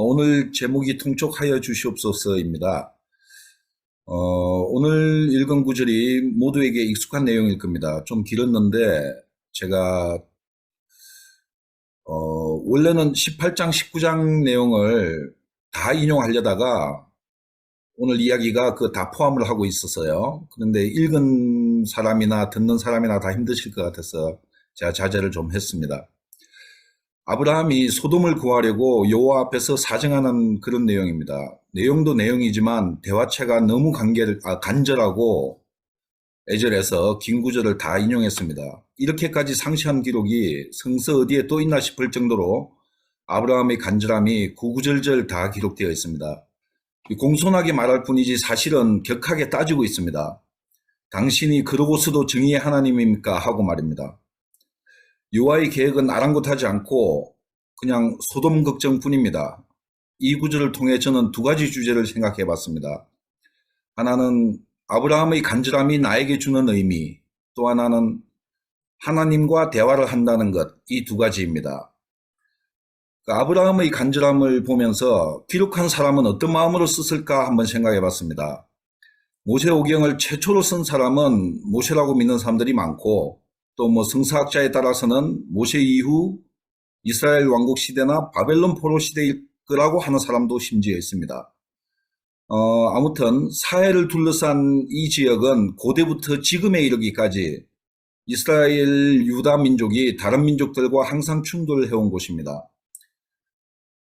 오늘 제목이 통촉하여 주시옵소서입니다. 오늘 읽은 구절이 모두에게 익숙한 내용일 겁니다. 좀 길었는데 제가 원래는 18장, 19장 내용을 다 인용하려다가 오늘 이야기가 그 다 포함을 하고 있었어요. 그런데 읽은 사람이나 듣는 사람이나 다 힘드실 것 같아서 제가 자제를 좀 했습니다. 아브라함이 소돔을 구하려고 여호와 앞에서 사정하는 그런 내용입니다. 내용도 내용이지만 대화체가 너무 간절하고 애절해서 긴 구절을 다 인용했습니다. 이렇게까지 상세한 기록이 성서 어디에 또 있나 싶을 정도로 아브라함의 간절함이 구구절절 다 기록되어 있습니다. 공손하게 말할 뿐이지 사실은 격하게 따지고 있습니다. 당신이 그러고서도 정의의 하나님입니까? 하고 말입니다. 여호와의 계획은 아랑곳하지 않고 그냥 소돔 걱정뿐입니다. 이 구절을 통해 저는 두 가지 주제를 생각해 봤습니다. 하나는 아브라함의 간절함이 나에게 주는 의미, 또 하나는 하나님과 대화를 한다는 것, 이 두 가지입니다. 아브라함의 간절함을 보면서 기록한 사람은 어떤 마음으로 썼을까 한번 생각해 봤습니다. 모세오경을 최초로 쓴 사람은 모세라고 믿는 사람들이 많고, 또 성사학자에 따라서는 모세 이후 이스라엘 왕국 시대나 바벨론 포로 시대일 거라고 하는 사람도 심지어 있습니다. 아무튼 사해를 둘러싼 이 지역은 고대부터 지금에 이르기까지 이스라엘 유다 민족이 다른 민족들과 항상 충돌해온 곳입니다.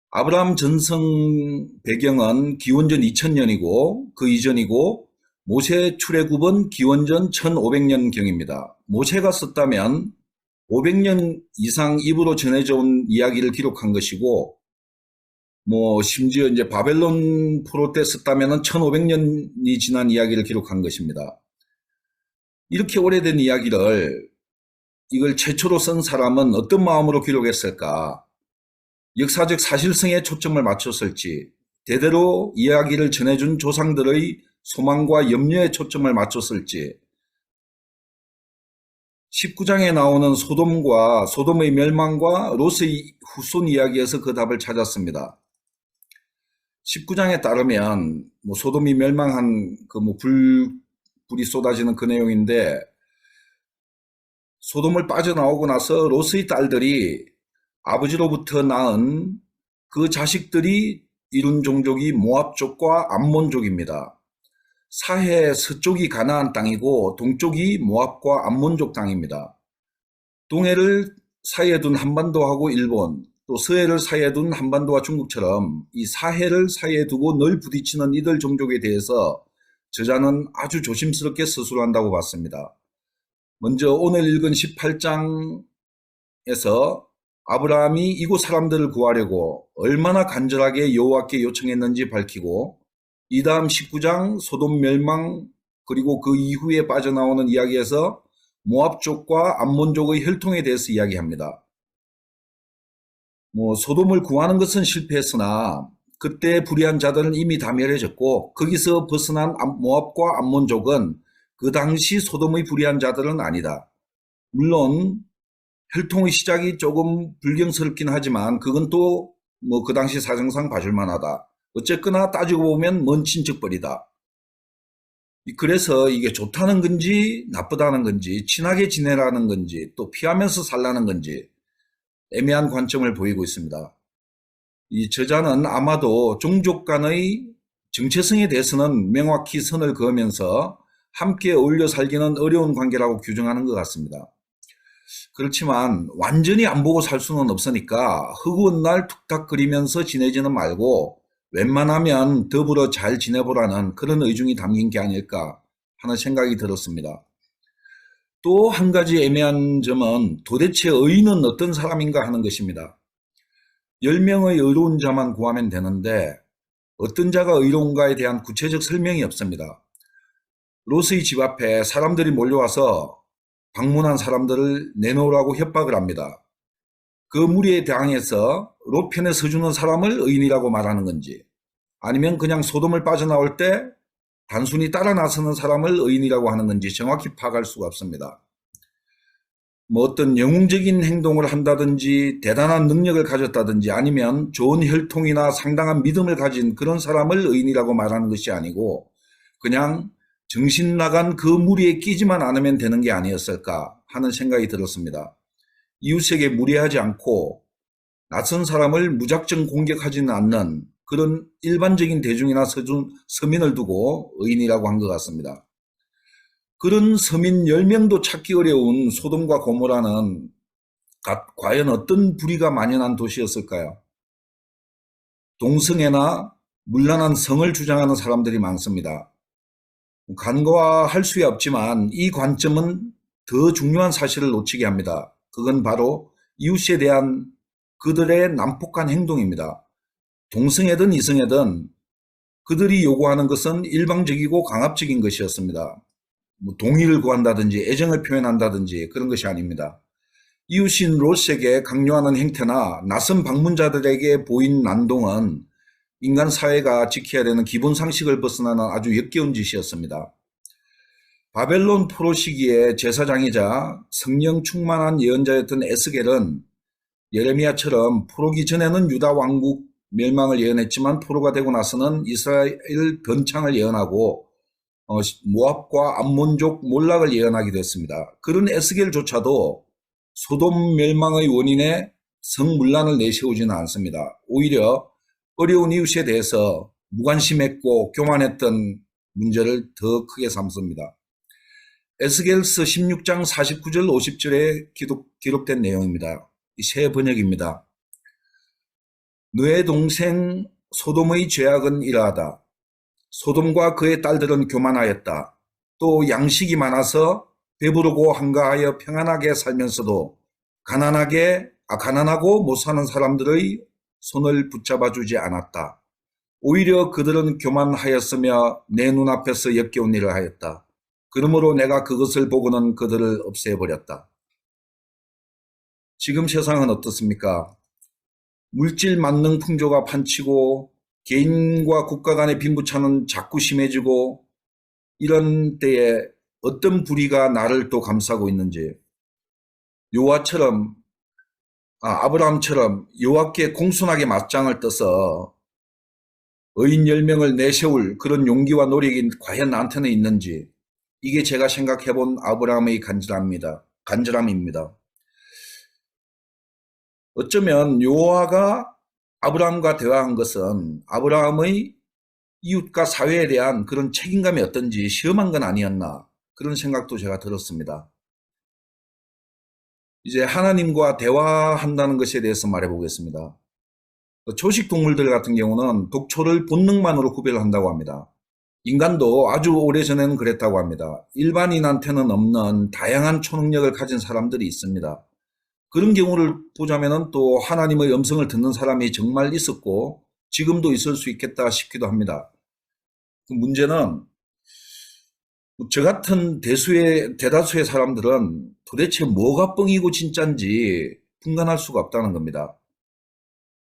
아브라함 전성 배경은 기원전 2000년이고 그 이전이고 모세 출애굽은 기원전 1500년경입니다. 모세가 썼다면 500년 이상 입으로 전해져 온 이야기를 기록한 것이고, 심지어 이제 바벨론 포로 때 썼다면 1500년이 지난 이야기를 기록한 것입니다. 이렇게 오래된 이야기를 이걸 최초로 쓴 사람은 어떤 마음으로 기록했을까? 역사적 사실성에 초점을 맞췄을지, 대대로 이야기를 전해준 조상들의 소망과 염려에 초점을 맞췄을지, 19장에 나오는 소돔의 멸망과 롯의 후손 이야기에서 그 답을 찾았습니다. 19장에 따르면 소돔이 멸망한 불이 쏟아지는 그 내용인데, 소돔을 빠져나오고 나서 롯의 딸들이 아버지로부터 낳은 그 자식들이 이룬 종족이 모압족과 암몬족입니다. 사해 서쪽이 가나안 땅이고 동쪽이 모압과 암몬족 땅입니다. 동해를 사이에 둔 한반도하고 일본, 또 서해를 사이에 둔 한반도와 중국처럼 이 사해를 사이에 두고 늘 부딪히는 이들 종족에 대해서 저자는 아주 조심스럽게 서술한다고 봤습니다. 먼저 오늘 읽은 18장에서 아브라함이 이곳 사람들을 구하려고 얼마나 간절하게 여호와께 요청했는지 밝히고, 이 다음 19장 소돔 멸망 그리고 그 이후에 빠져나오는 이야기에서 모압족과 암몬족의 혈통에 대해서 이야기합니다. 소돔을 구하는 것은 실패했으나 그때 불의한 자들은 이미 다 멸해졌고, 거기서 벗어난 모압과 암몬족은 그 당시 소돔의 불의한 자들은 아니다. 물론 혈통의 시작이 조금 불경스럽긴 하지만 그건 또 그 당시 사정상 봐줄 만하다. 어쨌거나 따지고 보면 먼 친척벌이다. 그래서 이게 좋다는 건지 나쁘다는 건지 친하게 지내라는 건지 또 피하면서 살라는 건지 애매한 관점을 보이고 있습니다. 이 저자는 아마도 종족 간의 정체성에 대해서는 명확히 선을 그으면서 함께 어울려 살기는 어려운 관계라고 규정하는 것 같습니다. 그렇지만 완전히 안 보고 살 수는 없으니까 허구한 날 툭탁거리면서 지내지는 말고 웬만하면 더불어 잘 지내보라는 그런 의중이 담긴 게 아닐까 하는 생각이 들었습니다. 또 한 가지 애매한 점은 도대체 의인은 어떤 사람인가 하는 것입니다. 10명의 의로운 자만 구하면 되는데 어떤 자가 의로운가에 대한 구체적 설명이 없습니다. 롯의 집 앞에 사람들이 몰려와서 방문한 사람들을 내놓으라고 협박을 합니다. 그 무리에 대항해서 롯 편에 서주는 사람을 의인이라고 말하는 건지, 아니면 그냥 소돔을 빠져나올 때 단순히 따라 나서는 사람을 의인이라고 하는 건지 정확히 파악할 수가 없습니다. 뭐 어떤 영웅적인 행동을 한다든지 대단한 능력을 가졌다든지 아니면 좋은 혈통이나 상당한 믿음을 가진 그런 사람을 의인이라고 말하는 것이 아니고 그냥 정신 나간 그 무리에 끼지만 않으면 되는 게 아니었을까 하는 생각이 들었습니다. 이웃에게 무례하지 않고 낯선 사람을 무작정 공격하지는 않는 그런 일반적인 대중이나 서민을 두고 의인이라고 한 것 같습니다. 그런 서민 10명도 찾기 어려운 소돔과 고모라는 과연 어떤 불의가 만연한 도시였을까요? 동성애나 문란한 성을 주장하는 사람들이 많습니다. 간과할 수야 없지만 이 관점은 더 중요한 사실을 놓치게 합니다. 그건 바로 이웃에 대한 그들의 난폭한 행동입니다. 동성애든 이성애든 그들이 요구하는 것은 일방적이고 강압적인 것이었습니다. 뭐 동의를 구한다든지 애정을 표현한다든지 그런 것이 아닙니다. 이웃인 롯에게 강요하는 행태나 낯선 방문자들에게 보인 난동은 인간 사회가 지켜야 되는 기본 상식을 벗어나는 아주 역겨운 짓이었습니다. 바벨론 포로 시기의 제사장이자 성령 충만한 예언자였던 에스겔은 예레미야처럼 포로기 전에는 유다 왕국 멸망을 예언했지만 포로가 되고 나서는 이스라엘 번창을 예언하고 모압과 암몬족 몰락을 예언하기도 했습니다. 그런 에스겔조차도 소돔 멸망의 원인에 성문란을 내세우지는 않습니다. 오히려 어려운 이웃에 대해서 무관심했고 교만했던 문제를 더 크게 삼습니다. 에스겔서 16장 49절 50절에 기록된 내용입니다. 새 번역입니다. 너의 동생 소돔의 죄악은 이러하다. 소돔과 그의 딸들은 교만하였다. 또 양식이 많아서 배부르고 한가하여 평안하게 살면서도 가난하고 못 사는 사람들의 손을 붙잡아 주지 않았다. 오히려 그들은 교만하였으며 내 눈앞에서 역겨운 일을 하였다. 그러므로 내가 그것을 보고는 그들을 없애버렸다. 지금 세상은 어떻습니까? 물질 만능 풍조가 판치고 개인과 국가 간의 빈부차는 자꾸 심해지고 이런 때에 어떤 불의가 나를 또 감싸고 있는지 아브라함처럼 여호와께 공손하게 맞짱을 떠서 의인 10명을 내세울 그런 용기와 노력이 과연 나한테는 있는지 이게 제가 생각해본 아브라함의 간절함입니다. 어쩌면 여호와가 아브라함과 대화한 것은 아브라함의 이웃과 사회에 대한 그런 책임감이 어떤지 시험한 건 아니었나 그런 생각도 제가 들었습니다. 이제 하나님과 대화한다는 것에 대해서 말해보겠습니다. 초식 동물들 같은 경우는 독초를 본능만으로 구별한다고 합니다. 인간도 아주 오래전에는 그랬다고 합니다. 일반인한테는 없는 다양한 초능력을 가진 사람들이 있습니다. 그런 경우를 보자면 또 하나님의 음성을 듣는 사람이 정말 있었고 지금도 있을 수 있겠다 싶기도 합니다. 그 문제는 저 같은 대다수의 사람들은 도대체 뭐가 뻥이고 진짠지 분간할 수가 없다는 겁니다.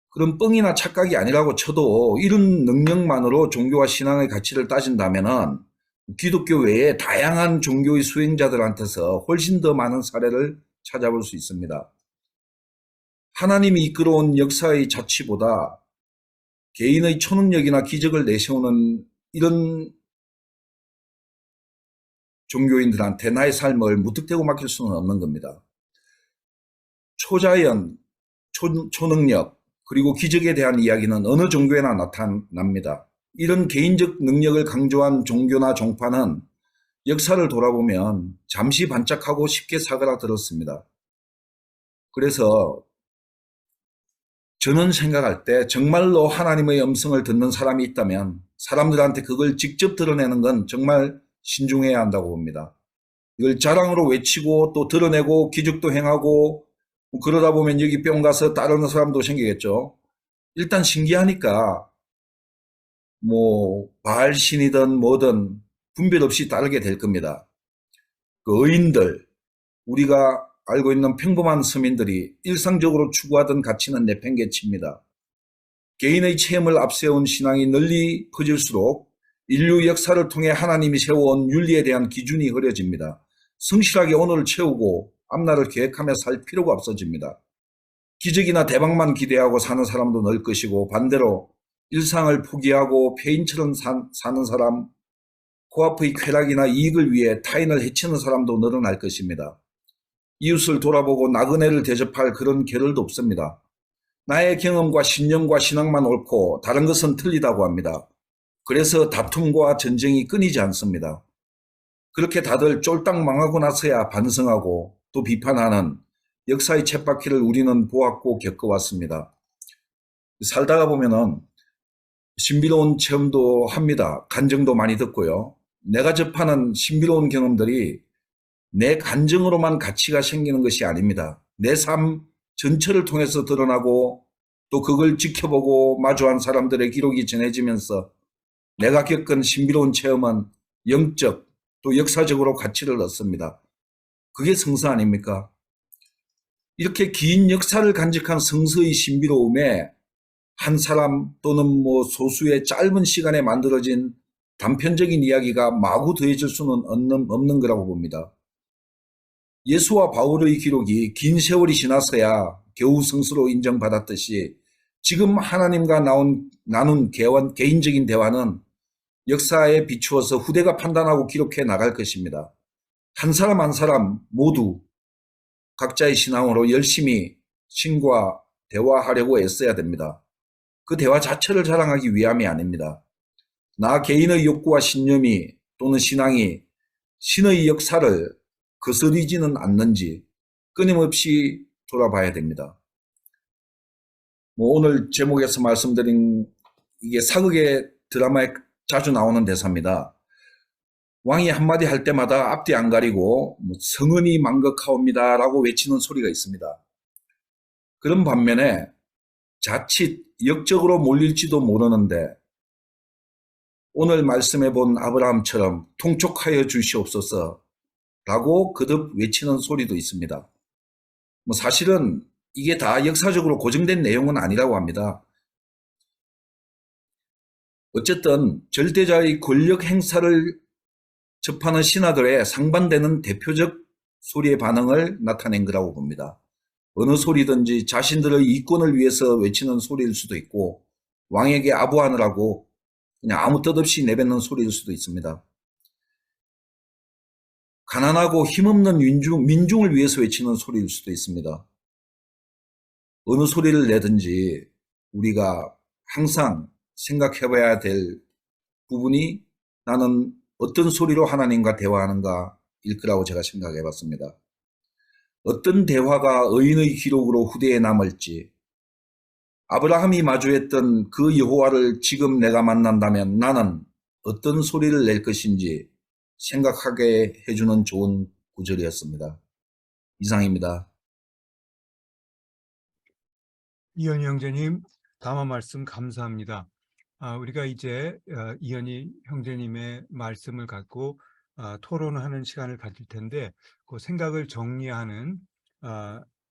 그런 뻥이나 착각이 아니라고 쳐도 이런 능력만으로 종교와 신앙의 가치를 따진다면 기독교 외에 다양한 종교의 수행자들한테서 훨씬 더 많은 사례를 찾아볼 수 있습니다. 하나님이 이끌어온 역사의 자치보다 개인의 초능력이나 기적을 내세우는 이런 종교인들한테 나의 삶을 무턱대고 맡길 수는 없는 겁니다. 초자연, 초능력, 그리고 기적에 대한 이야기는 어느 종교에나 나타납니다. 이런 개인적 능력을 강조한 종교나 종파는 역사를 돌아보면 잠시 반짝하고 쉽게 사그라들었습니다. 그래서 저는 생각할 때 정말로 하나님의 음성을 듣는 사람이 있다면 사람들한테 그걸 직접 드러내는 건 정말 신중해야 한다고 봅니다. 이걸 자랑으로 외치고 또 드러내고 기적도 행하고 그러다 보면 여기 뿅 가서 따르는 사람도 생기겠죠. 일단 신기하니까 뭐 바알신이든 뭐든 분별 없이 따르게 될 겁니다. 그 의인들, 우리가 알고 있는 평범한 서민들이 일상적으로 추구하던 가치는 내팽개칩니다. 개인의 체험을 앞세운 신앙이 널리 퍼질수록 인류 역사를 통해 하나님이 세워온 윤리에 대한 기준이 흐려집니다. 성실하게 오늘을 채우고 앞날을 계획하며 살 필요가 없어집니다. 기적이나 대박만 기대하고 사는 사람도 늘 것이고 반대로 일상을 포기하고 폐인처럼 사는 사람, 코앞의 쾌락이나 이익을 위해 타인을 해치는 사람도 늘어날 것입니다. 이웃을 돌아보고 나그네를 대접할 그런 겨를도 없습니다. 나의 경험과 신념과 신앙만 옳고 다른 것은 틀리다고 합니다. 그래서 다툼과 전쟁이 끊이지 않습니다. 그렇게 다들 쫄딱 망하고 나서야 반성하고 또 비판하는 역사의 쳇바퀴를 우리는 보았고 겪어왔습니다. 살다가 보면은 신비로운 체험도 합니다. 간증도 많이 듣고요. 내가 접하는 신비로운 경험들이 내 간증으로만 가치가 생기는 것이 아닙니다. 내 삶 전체를 통해서 드러나고 또 그걸 지켜보고 마주한 사람들의 기록이 전해지면서 내가 겪은 신비로운 체험은 영적 또 역사적으로 가치를 얻습니다. 그게 성서 아닙니까? 이렇게 긴 역사를 간직한 성서의 신비로움에 한 사람 또는 소수의 짧은 시간에 만들어진 단편적인 이야기가 마구 더해질 수는 없는 거라고 봅니다. 예수와 바울의 기록이 긴 세월이 지나서야 겨우 성서로 인정받았듯이 지금 하나님과 나눈 개인적인 대화는 역사에 비추어서 후대가 판단하고 기록해 나갈 것입니다. 한 사람 한 사람 모두 각자의 신앙으로 열심히 신과 대화하려고 애써야 됩니다. 그 대화 자체를 자랑하기 위함이 아닙니다. 나 개인의 욕구와 신념이 또는 신앙이 신의 역사를 거스리지는 않는지 끊임없이 돌아봐야 됩니다. 오늘 제목에서 말씀드린 이게 사극의 드라마에 자주 나오는 대사입니다. 왕이 한마디 할 때마다 앞뒤 안 가리고 성은이 망극하옵니다 라고 외치는 소리가 있습니다. 그런 반면에 자칫 역적으로 몰릴지도 모르는데 오늘 말씀해 본 아브라함처럼 통촉하여 주시옵소서 라고 거듭 외치는 소리도 있습니다. 사실은 이게 다 역사적으로 고정된 내용은 아니라고 합니다. 어쨌든 절대자의 권력 행사를 접하는 신하들의 상반되는 대표적 소리의 반응을 나타낸 거라고 봅니다. 어느 소리든지 자신들의 이권을 위해서 외치는 소리일 수도 있고 왕에게 아부하느라고 그냥 아무 뜻 없이 내뱉는 소리일 수도 있습니다. 가난하고 힘없는 민중을 위해서 외치는 소리일 수도 있습니다. 어느 소리를 내든지 우리가 항상 생각해봐야 될 부분이 나는 어떤 소리로 하나님과 대화하는가 일 거라고 제가 생각해 봤습니다. 어떤 대화가 의인의 기록으로 후대에 남을지, 아브라함이 마주했던 그 여호와를 지금 내가 만난다면 나는 어떤 소리를 낼 것인지 생각하게 해주는 좋은 구절이었습니다. 이상입니다. 이현희 형제님, 담화 말씀 감사합니다. 우리가 이제 이현희 형제님의 말씀을 갖고 토론하는 시간을 가질 텐데 그 생각을 정리하는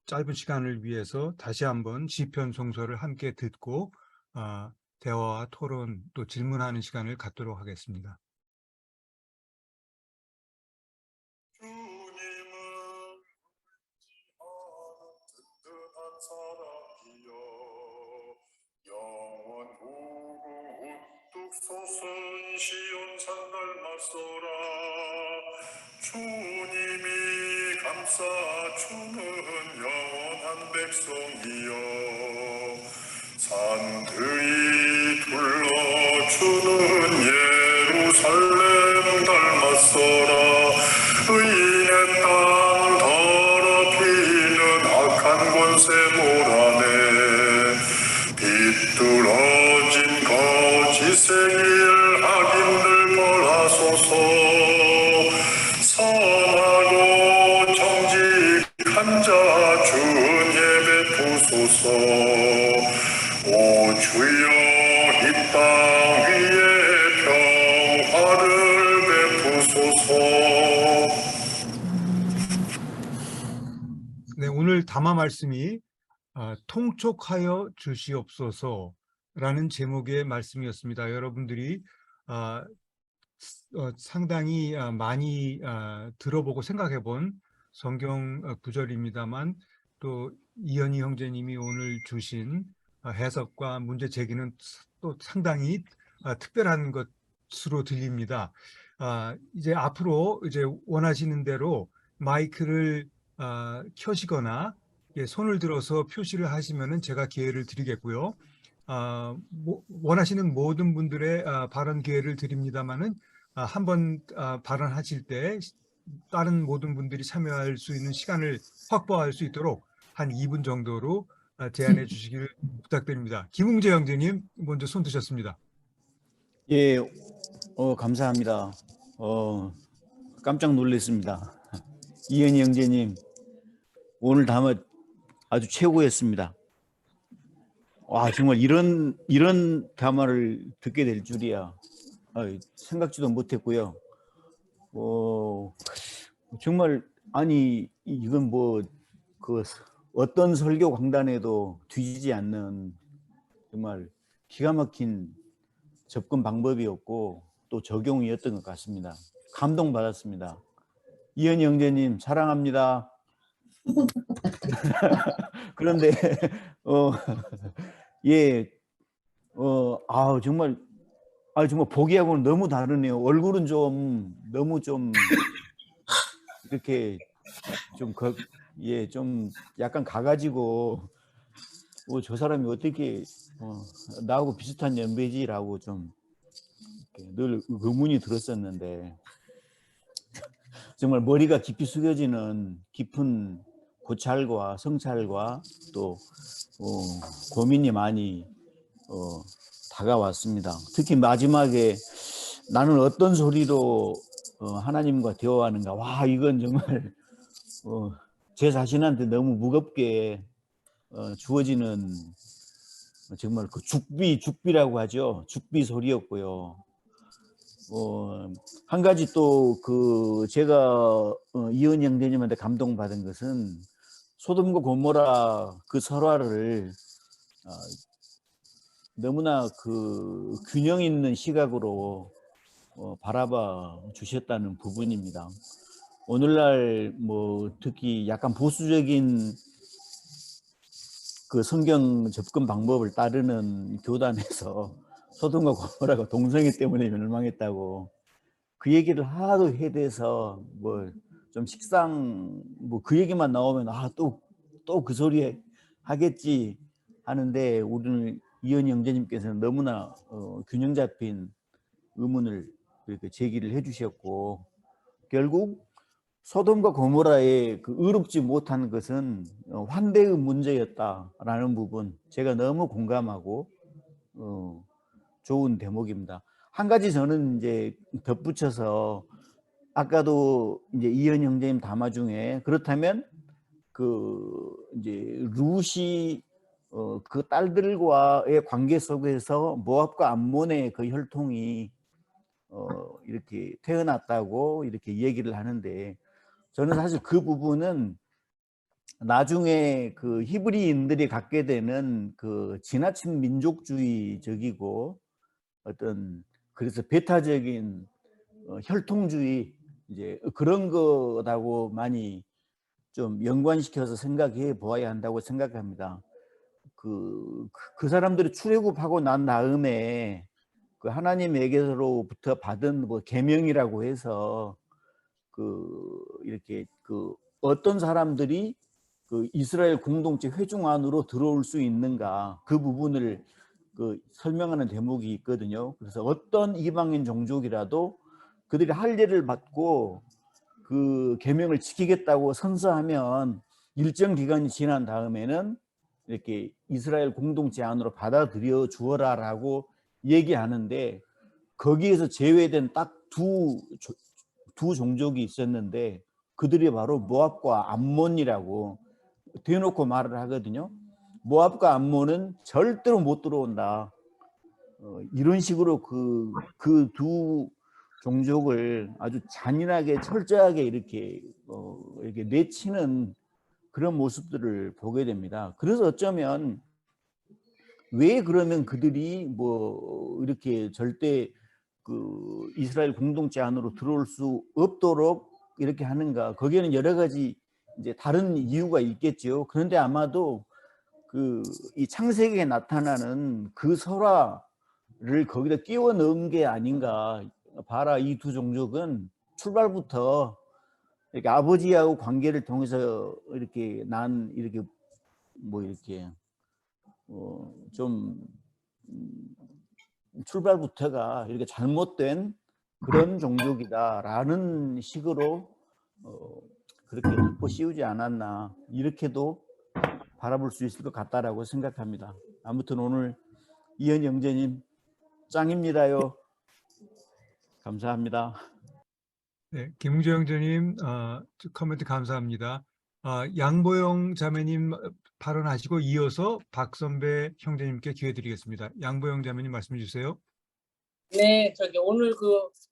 짧은 시간을 위해서 다시 한번 시편 송서를 함께 듣고 대화와 토론 또 질문하는 시간을 갖도록 하겠습니다. 솟은 시온산 닮았소라. 주님이 감싸주는 영원한 백성이여, 산들이 둘러주는 예루살렘 닮았소라. 의인의 땅 더럽히는 악한 권세 몰아내 비뚤어진 거짓의 길 악인들 벌하소서. 선하고 정직한 자 주은혜 베푸소서. 오 주여 이 땅 위에 평화를 베푸소서. 네, 오늘 담화 말씀이 통촉하여 주시옵소서라는 제목의 말씀이었습니다. 여러분들이 상당히 많이 들어보고 생각해 본 성경 구절입니다만 또 이현희 형제님이 오늘 주신 해석과 문제 제기는 또 상당히 특별한 것으로 들립니다. 이제 앞으로 이제 원하시는 대로 마이크를 켜시거나 손을 들어서 표시를 하시면은 제가 기회를 드리겠고요. 원하시는 모든 분들의 발언 기회를 드립니다만은 한번 발언하실 때 다른 모든 분들이 참여할 수 있는 시간을 확보할 수 있도록 한 2분 정도로 제한해 주시기를 부탁드립니다. 김웅재 형제님 먼저 손 드셨습니다. 예, 감사합니다. 깜짝 놀랐습니다. 이현희 형제님, 오늘 담화 아주 최고였습니다. 와, 정말 이런 담화를 듣게 될 줄이야. 생각지도 못했고요. 정말, 아니, 이건 어떤 설교 강단에도 뒤지지 않는 정말 기가 막힌 접근 방법이었고 또 적용이었던 것 같습니다. 감동받았습니다. 이현희 형제님 사랑합니다. 그런데 정말 보기하고는 너무 다르네요. 얼굴은 너무 이렇게 좀 약간 가가지고 저 사람이 어떻게 나하고 비슷한 연배지라고 좀 늘 의문이 들었었는데 정말 머리가 깊이 숙여지는 깊은 고찰과 성찰과 또 고민이 많이 다가왔습니다. 특히 마지막에 나는 어떤 소리로 하나님과 대화하는가. 와, 이건 정말 제 자신한테 너무 무겁게 주어지는 정말 그 죽비라고 하죠. 죽비 소리였고요. 한 가지 또 제가 이현희 형제님한테 감동받은 것은 소돔과 고모라 그 설화를 너무나 균형 있는 시각으로 바라봐 주셨다는 부분입니다. 오늘날 특히 약간 보수적인 그 성경 접근 방법을 따르는 교단에서 소돔과 고모라가 동성애 때문에 멸망했다고 그 얘기를 하도 해대서 좀 식상 그 얘기만 나오면 또 그 소리 하겠지 하는데 오늘 이현희 형제님께서는 너무나 균형 잡힌 의문을 이렇게 제기를 해주셨고 결국 소돔과 고모라의 의롭지 못한 것은 환대의 문제였다라는 부분 제가 너무 공감하고 좋은 대목입니다. 한 가지 저는 이제 덧붙여서 아까도 이제 이현 형제님 담화 중에 그렇다면 이제 룻이 그 딸들과의 관계 속에서 모압과 암몬의 그 혈통이 이렇게 태어났다고 이렇게 얘기를 하는데 저는 사실 그 부분은 나중에 히브리인들이 갖게 되는 지나친 민족주의적이고 그래서 배타적인 혈통주의 이제 그런 거라고 많이 좀 연관시켜서 생각해 보아야 한다고 생각합니다. 그 사람들이 출애굽하고 난 다음에 하나님에게로부터 받은 계명이라고 해서 이렇게 어떤 사람들이 이스라엘 공동체 회중 안으로 들어올 수 있는가 그 부분을 설명하는 대목이 있거든요. 그래서 어떤 이방인 종족이라도 그들이 할례를 받고 그 계명을 지키겠다고 선서하면 일정 기간이 지난 다음에는 이렇게 이스라엘 공동체 안으로 받아들여 주어라라고 얘기하는데 거기에서 제외된 딱 두 종족이 있었는데 그들이 바로 모압과 암몬이라고 대놓고 말을 하거든요. 모압과 암몬은 절대로 못 들어온다. 이런 식으로 그 두 종족을 아주 잔인하게 철저하게 이렇게 내치는 그런 모습들을 보게 됩니다. 그래서 어쩌면 왜 그러면 그들이 이렇게 절대 이스라엘 공동체 안으로 들어올 수 없도록 이렇게 하는가? 거기에는 여러 가지 이제 다른 이유가 있겠죠. 그런데 아마도 이 창세기에 나타나는 그 설화를 거기다 끼워 넣은 게 아닌가. 봐라, 이 두 종족은 출발부터 이렇게 아버지하고 관계를 통해서 이렇게 이렇게 뭐 이렇게 좀 출발부터가 이렇게 잘못된 그런 종족이다라는 식으로 그렇게 덮어 씌우지 않았나, 이렇게도 바라볼 수 있을 것 같다라고 생각합니다. 아무튼 오늘 이현희 형제님 짱입니다요. 감사합니다. 네, 김웅재 형제님 코멘트 감사합니다. 양보영 자매님 발언하시고 이어서 박선배 형제님께 기회 드리겠습니다. 양보영 자매님 말씀해 주세요. 네, 오늘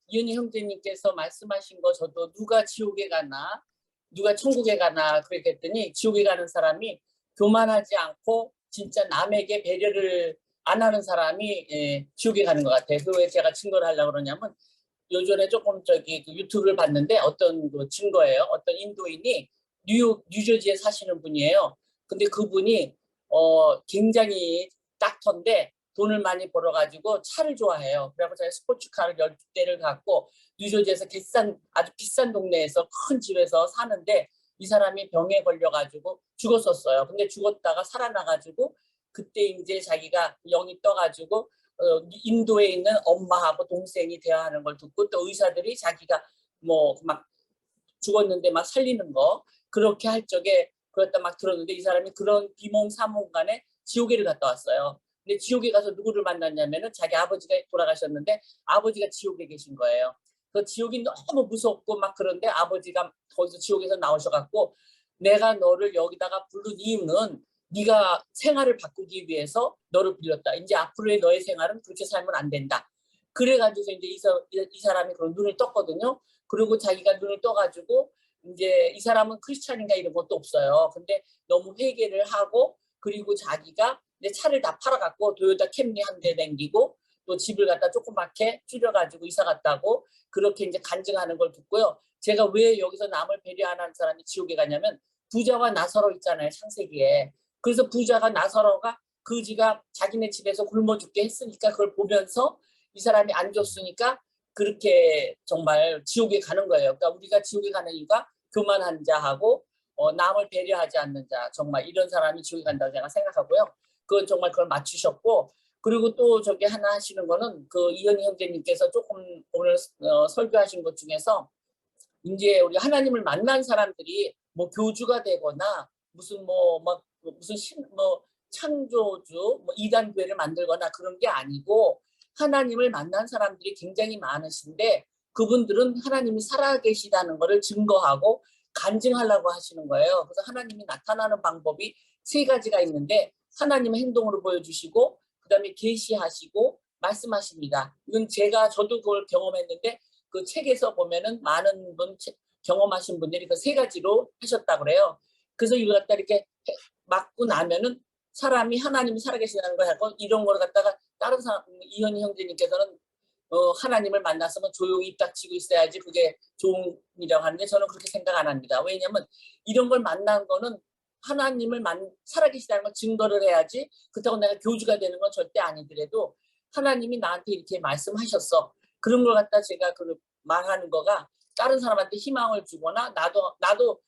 이은희 형제님께서 말씀하신 거 저도 누가 지옥에 가나 누가 천국에 가나 그랬더니 지옥에 가는 사람이 교만하지 않고 진짜 남에게 배려를 안 하는 사람이 지옥에 가는 것 같아요. 왜 제가 증거를 하려고 그러냐면 요전에 조금 유튜브를 봤는데 어떤 증거예요. 어떤 인도인이 뉴저지에 사시는 분이에요. 근데 그분이 굉장히 닥터인데 돈을 많이 벌어가지고 차를 좋아해요. 그래서 제가 스포츠카를 12대를 갖고 뉴저지에서 아주 비싼 동네에서 큰 집에서 사는데 이 사람이 병에 걸려가지고 죽었었어요. 근데 죽었다가 살아나가지고 그때 이제 자기가 영이 떠가지고 인도에 있는 엄마하고 동생이 대화하는 걸 듣고 또 의사들이 자기가 막 죽었는데 막 살리는 거 그렇게 할 적에 그랬다 막 들었는데 이 사람이 그런 비몽사몽간에 지옥에를 갔다 왔어요. 근데 지옥에 가서 누구를 만났냐면은 자기 아버지가 돌아가셨는데 아버지가 지옥에 계신 거예요. 그 지옥이 너무 무섭고 막 그런데 아버지가 거기서 지옥에서 나오셔갖고 내가 너를 여기다가 부른 이유는 네가 생활을 바꾸기 위해서 너를 불렀다. 이제 앞으로의 너의 생활은 그렇게 살면 안 된다. 그래가지고 이제 이 사람이 그런 눈을 떴거든요. 그리고 자기가 눈을 떠가지고 이제 이 사람은 크리스찬인가 이런 것도 없어요. 근데 너무 회개를 하고 그리고 자기가 이제 차를 다 팔아갖고 도요타 캠리 한 대 댕기고 또 집을 갖다 조그맣게 줄여가지고 이사 갔다고 그렇게 이제 간증하는 걸 듣고요. 제가 왜 여기서 남을 배려 안 하는 사람이 지옥에 가냐면 부자와 나사로 있잖아요. 창세기에. 그래서 부자가 나사로가 그지가 자기네 집에서 굶어 죽게 했으니까 그걸 보면서 이 사람이 안 줬으니까 그렇게 정말 지옥에 가는 거예요. 그러니까 우리가 지옥에 가는 이유가 교만한 자하고 남을 배려하지 않는 자, 정말 이런 사람이 지옥에 간다고 제가 생각하고요. 그건 정말 그걸 맞추셨고 그리고 또 하나 하시는 거는 이현희 형제님께서 조금 오늘 설교하신 것 중에서 이제 우리 하나님을 만난 사람들이 교주가 되거나 무슨 창조주 이단 교회를 만들거나 그런 게 아니고 하나님을 만난 사람들이 굉장히 많으신데 그분들은 하나님이 살아계시다는 것을 증거하고 간증하려고 하시는 거예요. 그래서 하나님이 나타나는 방법이 3가지가 있는데 하나님의 행동으로 보여주시고 그다음에 계시하시고 말씀하십니다. 이건 저도 그걸 경험했는데 그 책에서 보면은 많은 경험하신 분들이 그 3가지로 하셨다고 그래요. 그래서 이걸 갖다 이렇게 맞고 나면은 사람이 하나님이 살아계시다는 걸 하고 이런 걸 갖다가 다른 사람 이현희 형제님께서는 하나님을 만났으면 조용히 입 닥치고 있어야지 그게 좋은 일이라고 하는데 저는 그렇게 생각 안 합니다. 왜냐하면 이런 걸 만난 거는 하나님을 살아계시다는 걸 증거를 해야지 그렇다고 내가 교주가 되는 건 절대 아니더라도 하나님이 나한테 이렇게 말씀하셨어. 그런 걸 갖다 제가 말하는 거가 다른 사람한테 희망을 주거나 나도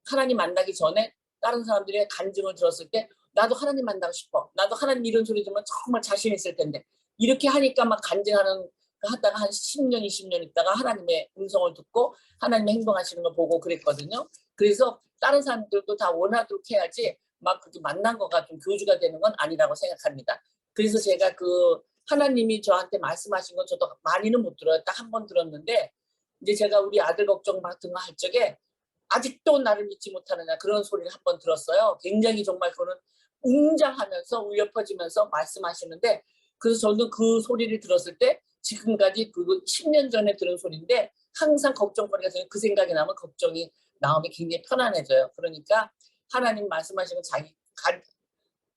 하나님 만나기 전에 다른 사람들의 간증을 들었을 때 나도 하나님 만나고 싶어. 나도 하나님 이런 소리 들으면 정말 자신 있을 텐데 이렇게 하니까 막 간증하는 하다가 한 10년, 20년 있다가 하나님의 음성을 듣고 하나님의 행동하시는 걸 보고 그랬거든요. 그래서 다른 사람들도 다 원하도록 해야지 막 그렇게 만난 거가 좀 교주가 되는 건 아니라고 생각합니다. 그래서 제가 하나님이 저한테 말씀하신 건 저도 많이는 못 들어요. 딱 한 번 들었는데 이제 제가 우리 아들 걱정 같은 거 할 적에 아직도 나를 믿지 못하느냐 그런 소리를 한 번 들었어요. 굉장히 정말 그거는 웅장하면서 울려 퍼지면서 말씀하시는데 그래서 저는 그 소리를 들었을 때 지금까지 10년 전에 들은 소리인데 항상 걱정거리가 되는 그 생각이 나면 마음이 굉장히 편안해져요. 그러니까 하나님 말씀하시는 자기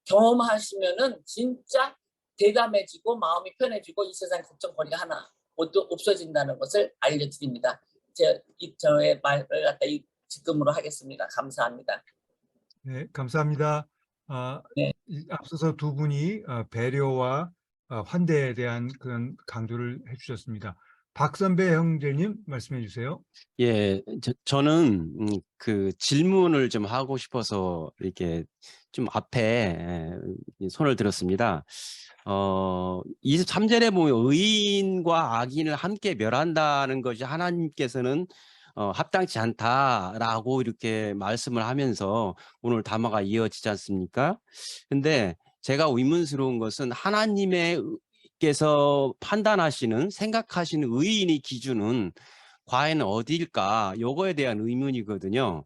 경험하시면은 진짜 대담해지고 마음이 편해지고 이 세상 걱정거리가 하나 없어진다는 것을 알려드립니다. 저의 말을 갖다 지금으로 하겠습니다. 감사합니다. 네, 감사합니다. 네. 앞서서 두 분이 배려와 환대에 대한 그런 강조를 해주셨습니다. 박선배 형제님 말씀해 주세요. 예, 저는 그 질문을 좀 하고 싶어서 이렇게 좀 앞에 손을 들었습니다. 23절에 보면 의인과 악인을 함께 멸한다는 것이 하나님께서는 합당치 않다라고 이렇게 말씀을 하면서 오늘 담화가 이어지지 않습니까? 근데 제가 의문스러운 것은 하나님께서 판단하시는, 생각하시는 의인의 기준은 과연 어디일까? 요거에 대한 의문이거든요.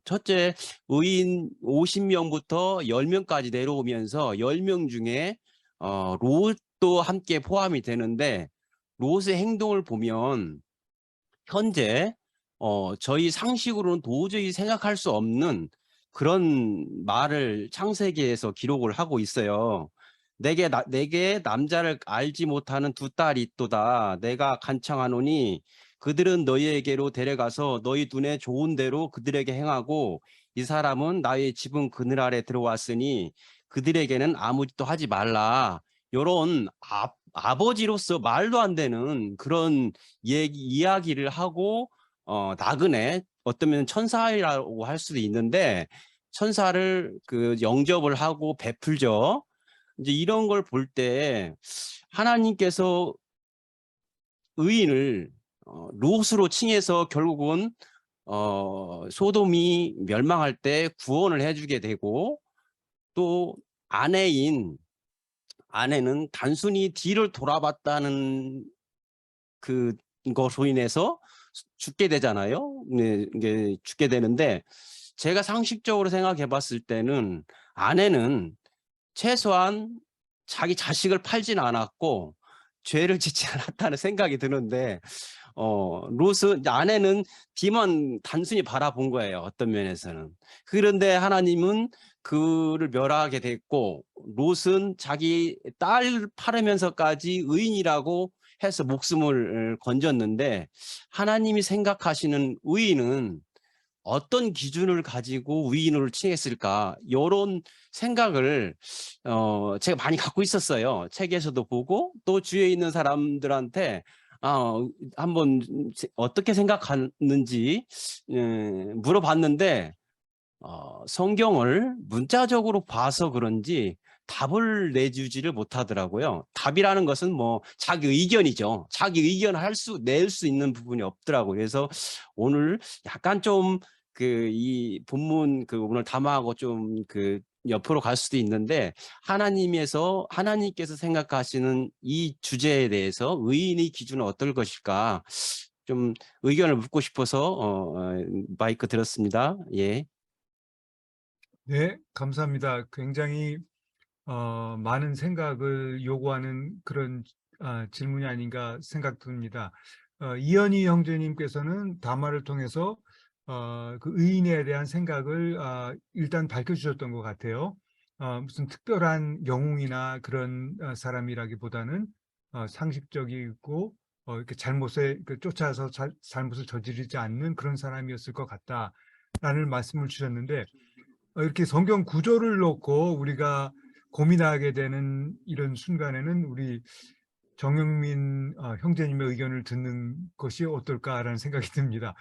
첫째, 의인 50명부터 10명까지 내려오면서 10명 중에 롯도 함께 포함이 되는데, 롯의 행동을 보면 현재 저희 상식으로는 도저히 생각할 수 없는 그런 말을 창세기에서 기록을 하고 있어요. 내게 남자를 알지 못하는 두 딸이 있도다. 내가 간청하노니 그들은 너희에게로 데려가서 너희 눈에 좋은 대로 그들에게 행하고, 이 사람은 나의 지붕 그늘 아래 들어왔으니 그들에게는 아무 짓도 하지 말라. 요런 아버지로서 말도 안 되는 그런 이야기를 하고 나그네, 어쩌면 천사라고 할 수도 있는데 천사를 그 영접을 하고 베풀죠. 이제 이런 걸 볼 때 하나님께서 의인을 롯으로 칭해서 결국은 소돔이 멸망할 때 구원을 해주게 되고, 또 아내는 단순히 뒤를 돌아봤다는 그것으로 인해서 죽게 되잖아요. 네, 이게 죽게 되는데, 제가 상식적으로 생각해 봤을 때는 아내는 최소한 자기 자식을 팔진 않았고 죄를 짓지 않았다는 생각이 드는데, 아내는 뒤만 단순히 바라본 거예요. 어떤 면에서는. 그런데 하나님은 그를 멸하게 됐고, 롯은 자기 딸 팔으면서까지 의인이라고 해서 목숨을 건졌는데, 하나님이 생각하시는 의인은 어떤 기준을 가지고 의인으로 칭했을까? 이런 생각을 제가 많이 갖고 있었어요. 책에서도 보고 또 주위에 있는 사람들한테 한번 어떻게 생각하는지 물어봤는데, 성경을 문자적으로 봐서 그런지 답을 내주지를 못하더라고요. 답이라는 것은 뭐 자기 의견이죠. 자기 의견을 낼 수 있는 부분이 없더라고요. 그래서 오늘 약간 좀 이 본문 오늘 담화하고 좀 옆으로 갈 수도 있는데, 하나님께서 생각하시는 이 주제에 대해서 의인의 기준은 어떨 것일까? 좀 의견을 묻고 싶어서 마이크 들었습니다. 예. 네, 감사합니다. 굉장히 많은 생각을 요구하는 그런 질문이 아닌가 생각됩니다. 이현희 형제님께서는 담화를 통해서 그 의인에 대한 생각을 일단 밝혀주셨던 것 같아요. 무슨 특별한 영웅이나 그런 사람이라기보다는 상식적이고 이렇게 잘못에 쫓아서 잘못을 저지르지 않는 그런 사람이었을 것 같다라는 말씀을 주셨는데, 이렇게 성경 구조를 놓고 우리가 고민하게 되는 이런 순간에는 우리 정영민 형제님의 의견을 듣는 것이 어떨까라는 생각이 듭니다.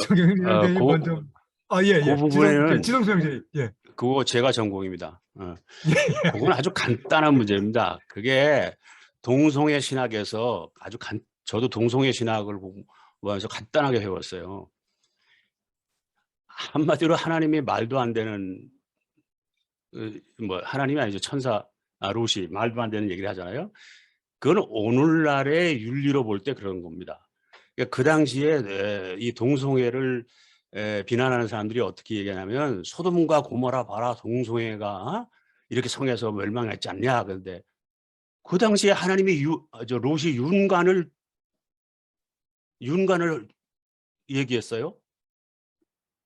정영민 형제님 먼저. 그 부분에는 지성수 형제님. 예. 그거 제가 전공입니다. 그건 아주 간단한 문제입니다. 그게 동성애 신학에서 저도 동성애 신학을 보면서 간단하게 배웠어요. 한마디로 하나님이 말도 안 되는, 하나님이 아니죠. 천사 롯이 말도 안 되는 얘기를 하잖아요. 그건 오늘날의 윤리로 볼 때 그런 겁니다. 그러니까 그 당시에 이 동성애를 비난하는 사람들이 어떻게 얘기하냐면, 소돔과 고모라 봐라, 동성애가 이렇게 성에서 멸망했지 않냐. 그런데 그 당시에 하나님이 롯이 윤관을 얘기했어요.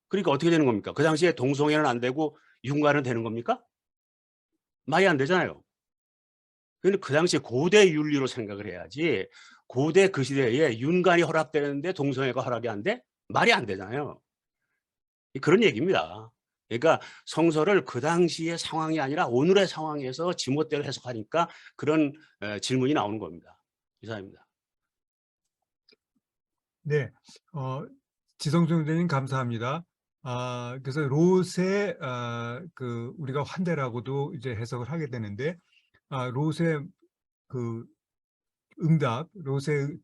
그러니까 어떻게 되는 겁니까? 그 당시에 동성애는 안 되고 윤관은 되는 겁니까? 말이 안 되잖아요. 그런데 그 당시에 고대 윤리로 생각을 해야지, 고대 그 시대에 윤관이 허락되는데 동성애가 허락이 안 돼? 말이 안 되잖아요. 그런 얘기입니다. 그러니까 성서를 그 당시의 상황이 아니라 오늘의 상황에서 지멋대로 해석하니까 그런 질문이 나오는 겁니다. 이상입니다. 네, 지성중 형제님 감사합니다. 그래서 롯의 그 우리가 환대라고도 이제 해석을 하게 되는데, 롯의 그 응답, 롯의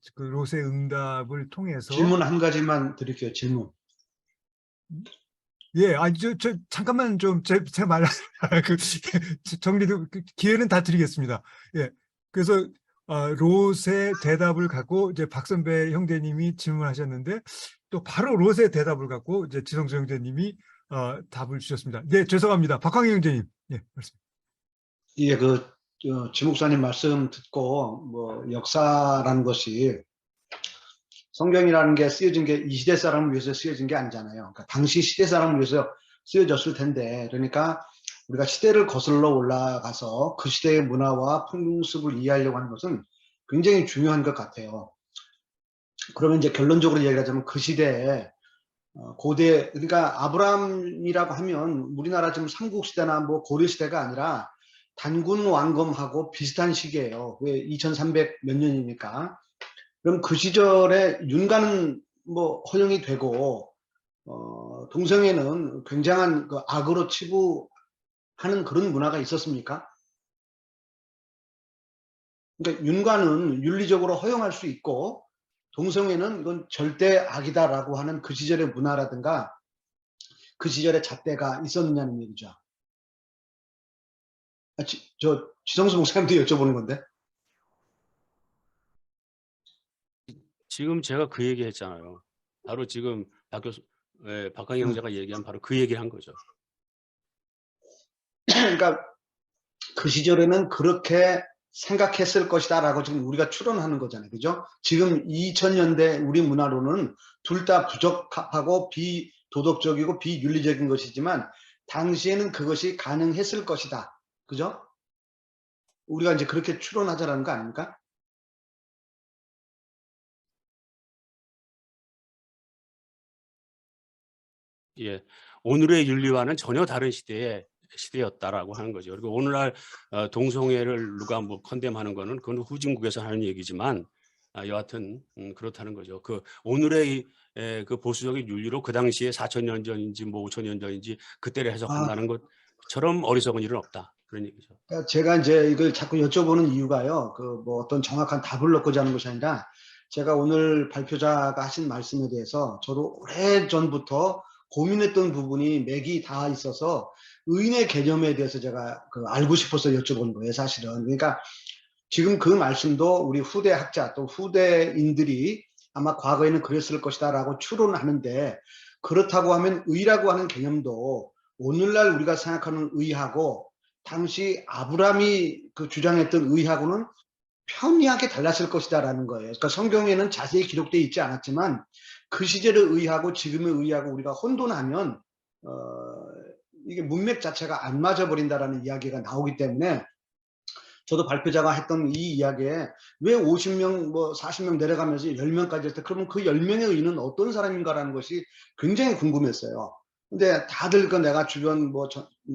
응답을 통해서 질문 한 가지만 드릴게요. 질문. 예, 잠깐만 좀 제 말, 그, 정리도, 기회는 다 드리겠습니다. 예. 그래서, 롯의 대답을 갖고 이제 박선배 형제님이 질문하셨는데, 또 바로 롯의 대답을 갖고 이제 지성수 형제님이, 답을 주셨습니다. 네, 죄송합니다. 박광희 형제님. 예, 말씀. 예, 지 목사님 말씀 듣고, 역사라는 것이 성경이라는 게 쓰여진 게 이 시대 사람을 위해서 쓰여진 게 아니잖아요. 그러니까 당시 시대 사람을 위해서 쓰여졌을 텐데, 그러니까 우리가 시대를 거슬러 올라가서 그 시대의 문화와 풍습을 이해하려고 하는 것은 굉장히 중요한 것 같아요. 그러면 이제 결론적으로 얘기하자면 그 시대에 고대, 그러니까 아브라함이라고 하면 우리나라 지금 삼국시대나 뭐 고려시대가 아니라 단군 왕검하고 비슷한 시기예요. 왜 2300 몇 년이니까. 그럼 그 시절에 윤가는 뭐 허용이 되고 동성애는 굉장한 그 악으로 치부하는 그런 문화가 있었습니까? 그러니까 윤가는 윤리적으로 허용할 수 있고 동성애는 이건 절대 악이다라고 하는 그 시절의 문화라든가 그 시절의 잣대가 있었느냐는 얘기죠. 지성수 목사님도 여쭤보는 건데. 지금 제가 그 얘기 했잖아요. 바로 지금 박광희 형제가 얘기한 바로 그 얘기를 한 거죠. 그러니까 그 시절에는 그렇게 생각했을 것이다라고 지금 우리가 추론하는 거잖아요. 그죠? 지금 2000년대 우리 문화로는 둘 다 부적합하고 비도덕적이고 비윤리적인 것이지만 당시에는 그것이 가능했을 것이다. 그죠? 우리가 이제 그렇게 추론하자라는 거 아닙니까? 예, 오늘의 윤리와는 전혀 다른 시대였다라고 하는 거죠. 그리고 오늘날 동성애를 누가 뭐 컨뎀하는 거는 그건 후진국에서 하는 얘기지만 여하튼 그렇다는 거죠. 그 오늘의 그 보수적인 윤리로 그 당시에 4000년 전인지 뭐 5000년 전인지 그때를 해석한다는 것처럼 어리석은 일은 없다. 그런 얘기죠. 제가 이제 이걸 자꾸 여쭤보는 이유가요. 뭐 어떤 정확한 답을 넣고자 하는 것이 아니라 제가 오늘 발표자가 하신 말씀에 대해서 저도 오래전부터 고민했던 부분이 맥이 다 있어서 의인의 개념에 대해서 제가 알고 싶어서 여쭤본 거예요, 사실은. 그러니까 지금 그 말씀도 우리 후대 학자 또 후대인들이 아마 과거에는 그랬을 것이다라고 추론하는데, 그렇다고 하면 의라고 하는 개념도 오늘날 우리가 생각하는 의하고 당시 아브라함이 주장했던 의하고는 편리하게 달랐을 것이다라는 거예요. 그러니까 성경에는 자세히 기록되어 있지 않았지만 그 시절의 의하고 지금의 의하고 우리가 혼돈하면 이게 문맥 자체가 안 맞아 버린다라는 이야기가 나오기 때문에 저도 발표자가 했던 이 이야기에 왜 50명 뭐 40명 내려가면서 10명까지 했다. 그러면 그 10명의 의는 어떤 사람인가라는 것이 굉장히 궁금했어요. 근데 다들 내가 주변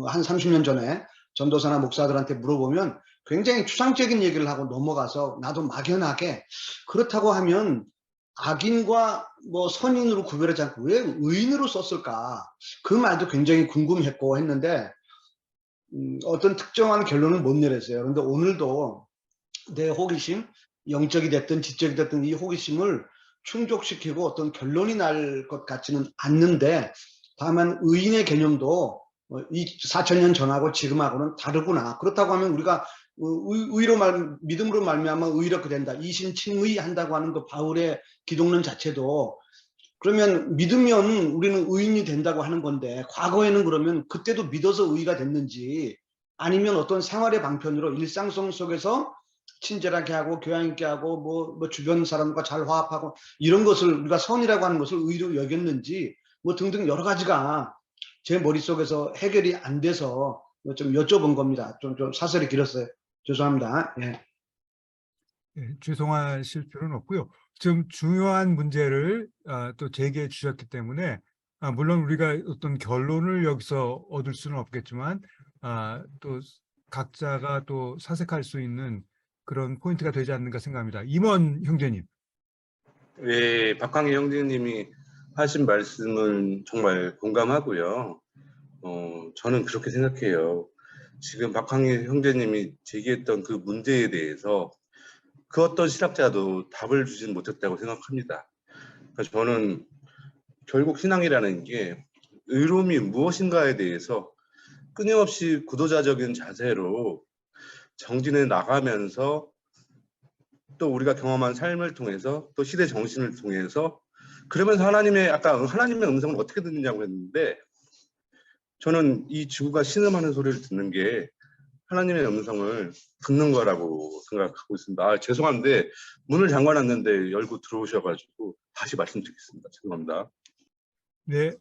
한 30년 전에 전도사나 목사들한테 물어보면 굉장히 추상적인 얘기를 하고 넘어가서 나도 막연하게 그렇다고 하면 악인과 선인으로 구별하지 않고 왜 의인으로 썼을까? 그 말도 굉장히 궁금했고 했는데 어떤 특정한 결론을 못 내렸어요. 그런데 오늘도 내 호기심, 영적이 됐든 지적이 됐든 이 호기심을 충족시키고 어떤 결론이 날 것 같지는 않는데, 다만 의인의 개념도 이 4000년 전하고 지금하고는 다르구나. 그렇다고 하면 우리가 믿음으로 말미암아 의롭게 된다. 이신칭의 한다고 하는 그 바울의 기독론 자체도 그러면 믿으면 우리는 의인이 된다고 하는 건데, 과거에는 그러면 그때도 믿어서 의가 됐는지 아니면 어떤 생활의 방편으로 일상성 속에서 친절하게 하고 교양 있게 하고 뭐 주변 사람과 잘 화합하고 이런 것을 우리가 선이라고 하는 것을 의로 여겼는지 등등 여러 가지가 제 머릿속에서 해결이 안 돼서 좀 여쭤본 겁니다. 좀 사설이 길었어요. 죄송합니다. 예. 예, 죄송하실 필요는 없고요. 좀 중요한 문제를 또 제기해 주셨기 때문에 물론 우리가 어떤 결론을 여기서 얻을 수는 없겠지만 또 각자가 또 사색할 수 있는 그런 포인트가 되지 않는가 생각합니다. 임원 형제님. 예, 박광희 형제님이 하신 말씀은 정말 공감하고요. 저는 그렇게 생각해요. 지금 박광희 형제님이 제기했던 그 문제에 대해서 그 어떤 신학자도 답을 주진 못했다고 생각합니다. 그러니까 저는 결국 신앙이라는 게 의로움이 무엇인가에 대해서 끊임없이 구도자적인 자세로 정진해 나가면서 또 우리가 경험한 삶을 통해서 또 시대 정신을 통해서 그러면서 아까 하나님의 음성을 어떻게 듣느냐고 했는데 저는 이 지구가 신음하는 소리를 듣는 게 하나님의 음성을 듣는 거라고 생각하고 있습니다. 죄송한데 문을 잠궈놨는데 열고 들어오셔가지고 다시 말씀드리겠습니다. 죄송합니다. 네.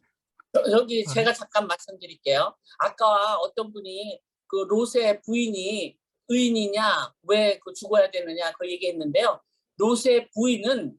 여기 제가 잠깐 말씀드릴게요. 아까 어떤 분이 그 롯의 부인이 의인이냐 왜 그 죽어야 되느냐 그 얘기했는데요. 롯의 부인은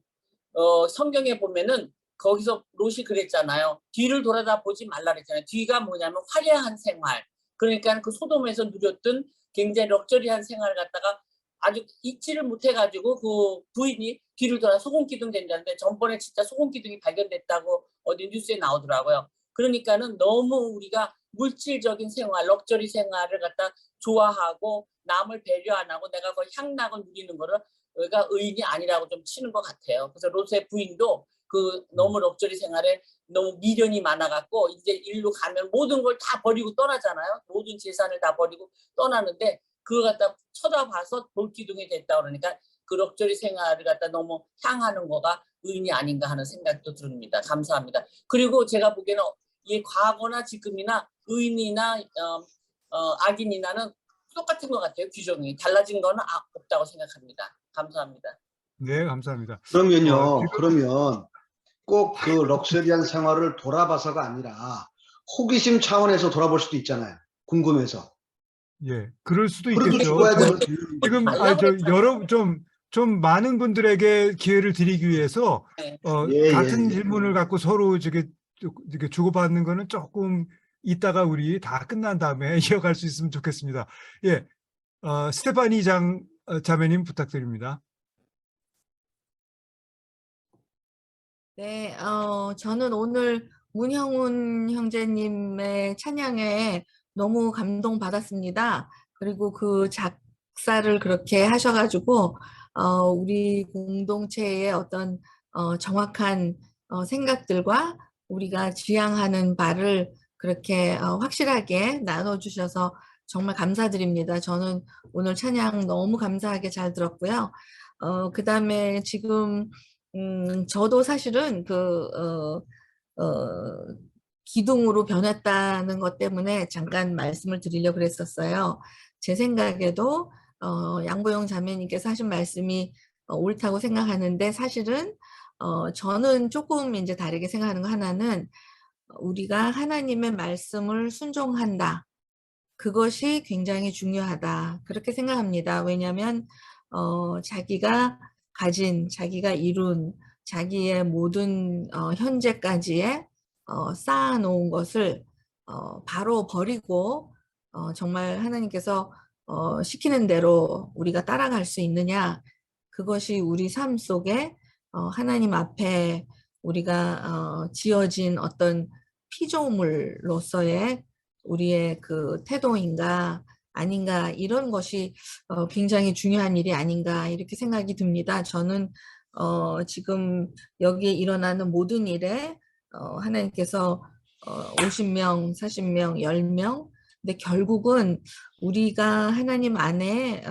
성경에 보면은 거기서 롯이 그랬잖아요. 뒤를 돌아다 보지 말라 그랬잖아요. 뒤가 뭐냐면 화려한 생활. 그러니까 그 소돔에서 누렸던 굉장히 럭셔리한 생활을 갖다가 아주 잊지를 못해가지고 그 부인이 뒤를 돌아 소금기둥 된다는데 전번에 진짜 소금기둥이 발견됐다고 어디 뉴스에 나오더라고요. 그러니까는 너무 우리가 물질적인 생활, 럭셔리 생활을 갖다 좋아하고 남을 배려 안 하고 내가 그 향락을 누리는 거를 우리가 의인이 아니라고 좀 치는 것 같아요. 그래서 롯의 부인도 그 너무 럭셔리 생활에 너무 미련이 많아갖고 이제 일로 가면 모든 걸 다 버리고 떠나잖아요. 모든 재산을 다 버리고 떠나는데 그걸 갖다 쳐다봐서 돌기둥이 됐다 그러니까 그 럭셔리 생활을 갖다 너무 향하는 거가 의인이 아닌가 하는 생각도 듭니다. 감사합니다. 그리고 제가 보기에는 이 과거나 지금이나 의인이나 악인이나는 똑같은 것 같아요. 규정이 달라진 거는 없다고 생각합니다. 감사합니다. 네, 감사합니다. 그러면요, 지금 그러면 꼭 그 럭셔리한 생활을 돌아봐서가 아니라 호기심 차원에서 돌아볼 수도 있잖아요. 궁금해서. 예, 그럴 수도 그래도 있겠죠. 죽어야 되는 지금 좀 많은 분들에게 기회를 드리기 위해서 네. 같은 질문을 갖고 서로 이렇게 주고받는 거는 조금 이따가 우리 다 끝난 다음에 이어갈 수 있으면 좋겠습니다. 예, 스테파니 자매님 부탁드립니다. 네, 저는 오늘 문형훈 형제님의 찬양에 너무 감동받았습니다. 그리고 그 작사를 그렇게 하셔가지고, 우리 공동체의 어떤 정확한 생각들과 우리가 지향하는 바를 그렇게 확실하게 나눠주셔서 정말 감사드립니다. 저는 오늘 찬양 너무 감사하게 잘 들었고요. 그 다음에 지금 저도 사실은 기둥으로 변했다는 것 때문에 잠깐 말씀을 드리려고 그랬었어요. 제 생각에도 양보영 자매님께서 하신 말씀이 옳다고 생각하는데 사실은 저는 조금 이제 다르게 생각하는 거 하나는 우리가 하나님의 말씀을 순종한다. 그것이 굉장히 중요하다. 그렇게 생각합니다. 왜냐하면 자기가 가진, 자기가 이룬, 자기의 모든 현재까지의 쌓아놓은 것을 바로 버리고 정말 하나님께서 시키는 대로 우리가 따라갈 수 있느냐, 그것이 우리 삶 속에 하나님 앞에 우리가 지어진 어떤 피조물로서의 우리의 그 태도인가 아닌가, 이런 것이 굉장히 중요한 일이 아닌가 이렇게 생각이 듭니다. 저는 지금 여기에 일어나는 모든 일에 하나님께서 50명, 40명, 10명, 근데 결국은 우리가 하나님 안에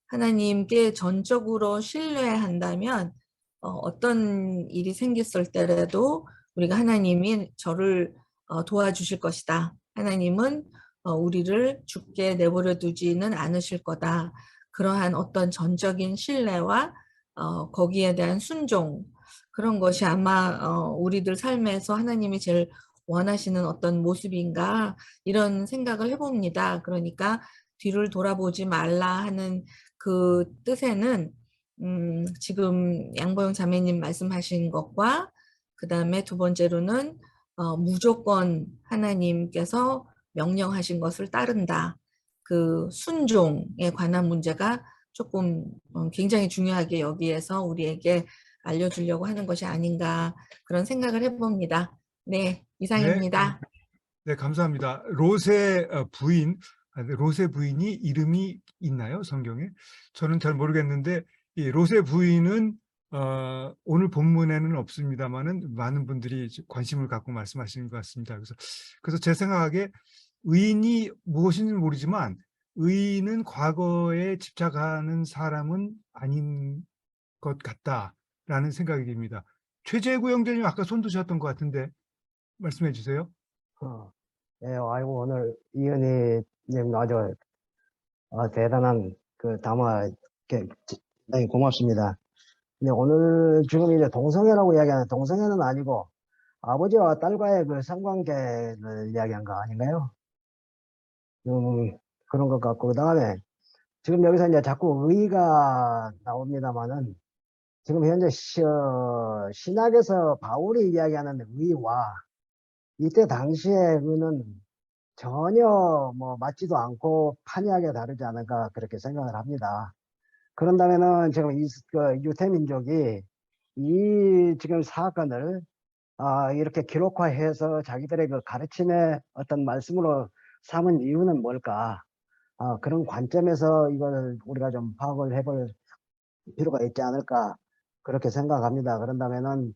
하나님께 전적으로 신뢰한다면 어떤 일이 생겼을 때라도 우리가 하나님이 저를 도와주실 것이다. 하나님은 우리를 죽게 내버려 두지는 않으실 거다. 그러한 어떤 전적인 신뢰와 거기에 대한 순종, 그런 것이 아마 우리들 삶에서 하나님이 제일 원하시는 어떤 모습인가, 이런 생각을 해봅니다. 그러니까 뒤를 돌아보지 말라 하는 그 뜻에는 지금 양보영 자매님 말씀하신 것과 그 다음에 두 번째로는 무조건 하나님께서 명령하신 것을 따른다. 그 순종에 관한 문제가 조금 굉장히 중요하게 여기에서 우리에게 알려주려고 하는 것이 아닌가 그런 생각을 해봅니다. 네, 네, 이상입니다. 네, 감사합니다. 롯의 부인, 롯의 부인이 이름이 있나요, 성경에? 저는 잘 모르겠는데 이 롯의 부인은 오늘 본문에는 없습니다만은 많은 분들이 관심을 갖고 말씀하시는 것 같습니다. 그래서 제 생각에 의인이 무엇인지 모르지만 의인은 과거에 집착하는 사람은 아닌 것 같다라는 생각이 듭니다. 최재구 형제님 아까 손 드셨던 것 같은데 말씀해 주세요. 예, 아이고, 오늘 이은희님 아주 대단한 그 담화, 네, 고맙습니다. 근데 오늘 지금 이제 동성애라고 이야기하는 동성애는 아니고 아버지와 딸과의 그 성관계를 이야기한 거 아닌가요? 그런 것 같고, 그 다음에 지금 여기서 이제 자꾸 의가 나옵니다만은 지금 현재 신학에서 바울이 이야기하는 의와 이때 당시에 그는 전혀 뭐 맞지도 않고 판이하게 다르지 않을까 그렇게 생각을 합니다. 그런다면은 지금 그 유태민족이 이 지금 사건을 이렇게 기록화해서 자기들의 그 가르침의 어떤 말씀으로 삼은 이유는 뭘까? 그런 관점에서 이걸 우리가 좀 파악을 해볼 필요가 있지 않을까 그렇게 생각합니다. 그런다면은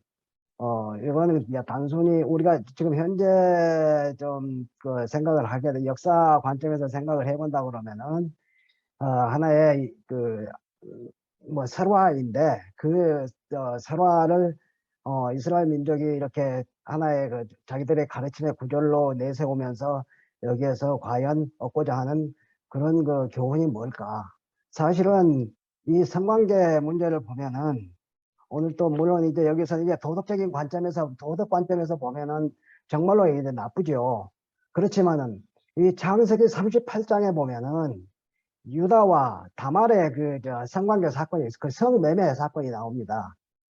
이거는 그냥 단순히 우리가 지금 현재 좀 그 생각을 하게 돼 역사 관점에서 생각을 해본다 그러면은 하나의 그 뭐 설화인데 그 설화를 이스라엘 민족이 이렇게 하나의 그 자기들의 가르침의 구절로 내세우면서 여기에서 과연 얻고자 하는 그런 그 교훈이 뭘까? 사실은 이 성관계 문제를 보면은 오늘 또 물론 이제 여기서 이제 도덕적인 관점에서 도덕 관점에서 보면은 정말로 이제 나쁘죠. 그렇지만은 이 창세기 38장에 보면은 유다와 다말의 그 성관계 사건이 그 성매매 사건이 나옵니다.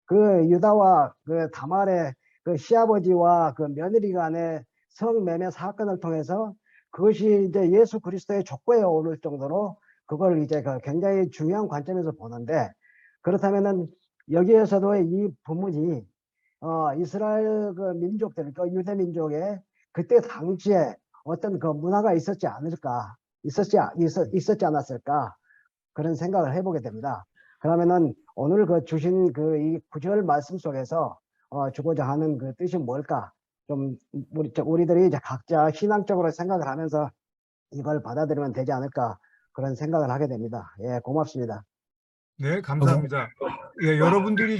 그 유다와 그 다말의 그 시아버지와 그 며느리 간의 성매매 사건을 통해서 그것이 이제 예수 그리스도의 족보에 오를 정도로 그걸 이제 그 굉장히 중요한 관점에서 보는데 그렇다면은 여기에서도 이 부문이 이스라엘 그 민족들, 그 유대 민족의 그때 당시에 어떤 그 문화가 있었지 않을까, 있었지 않았을까 그런 생각을 해보게 됩니다. 그러면은 오늘 그 주신 그 이 구절 말씀 속에서 주고자 하는 그 뜻이 뭘까? 좀 우리들이 이제 각자 신앙적으로 생각을 하면서 이걸 받아들이면 되지 않을까 그런 생각을 하게 됩니다. 예, 고맙습니다. 네, 감사합니다. 예, 여러분들이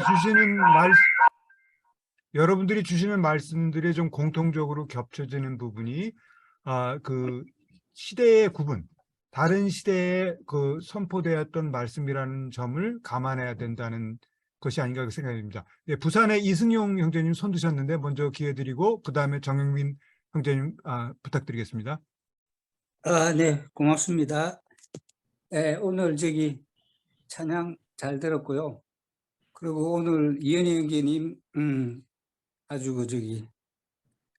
주시는 말씀들이 좀 공통적으로 겹쳐지는 부분이 그 시대의 구분, 다른 시대에 그 선포되었던 말씀이라는 점을 감안해야 된다는 것이 아닌가 생각됩니다. 예, 부산의 이승용 형제님 손 드셨는데 먼저 기회 드리고 그 다음에 정영민 형제님 부탁드리겠습니다. 네, 고맙습니다. 오늘 찬양 잘 들었고요. 그리고 오늘 이현희 형제님 아주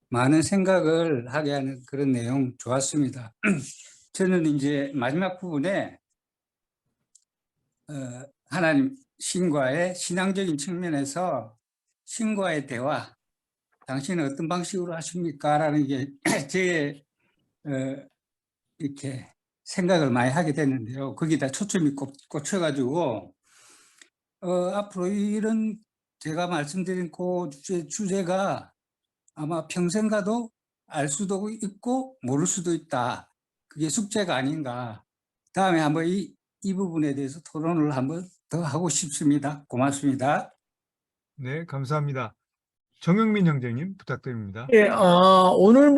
많은 생각을 하게 하는 그런 내용 좋았습니다. 저는 이제 마지막 부분에 하나님 신과의 신앙적인 측면에서 신과의 대화, 당신은 어떤 방식으로 하십니까? 라는 게 제 이렇게 생각을 많이 하게 됐는데요. 거기다 초점이 꽂혀가지고 앞으로 이런 제가 말씀드린 그 주제가 아마 평생 가도 알 수도 있고 모를 수도 있다. 그게 숙제가 아닌가. 다음에 한번 이 부분에 대해서 토론을 한번 더 하고 싶습니다. 고맙습니다. 네, 감사합니다. 정영민 형제님 부탁드립니다. 예, 오늘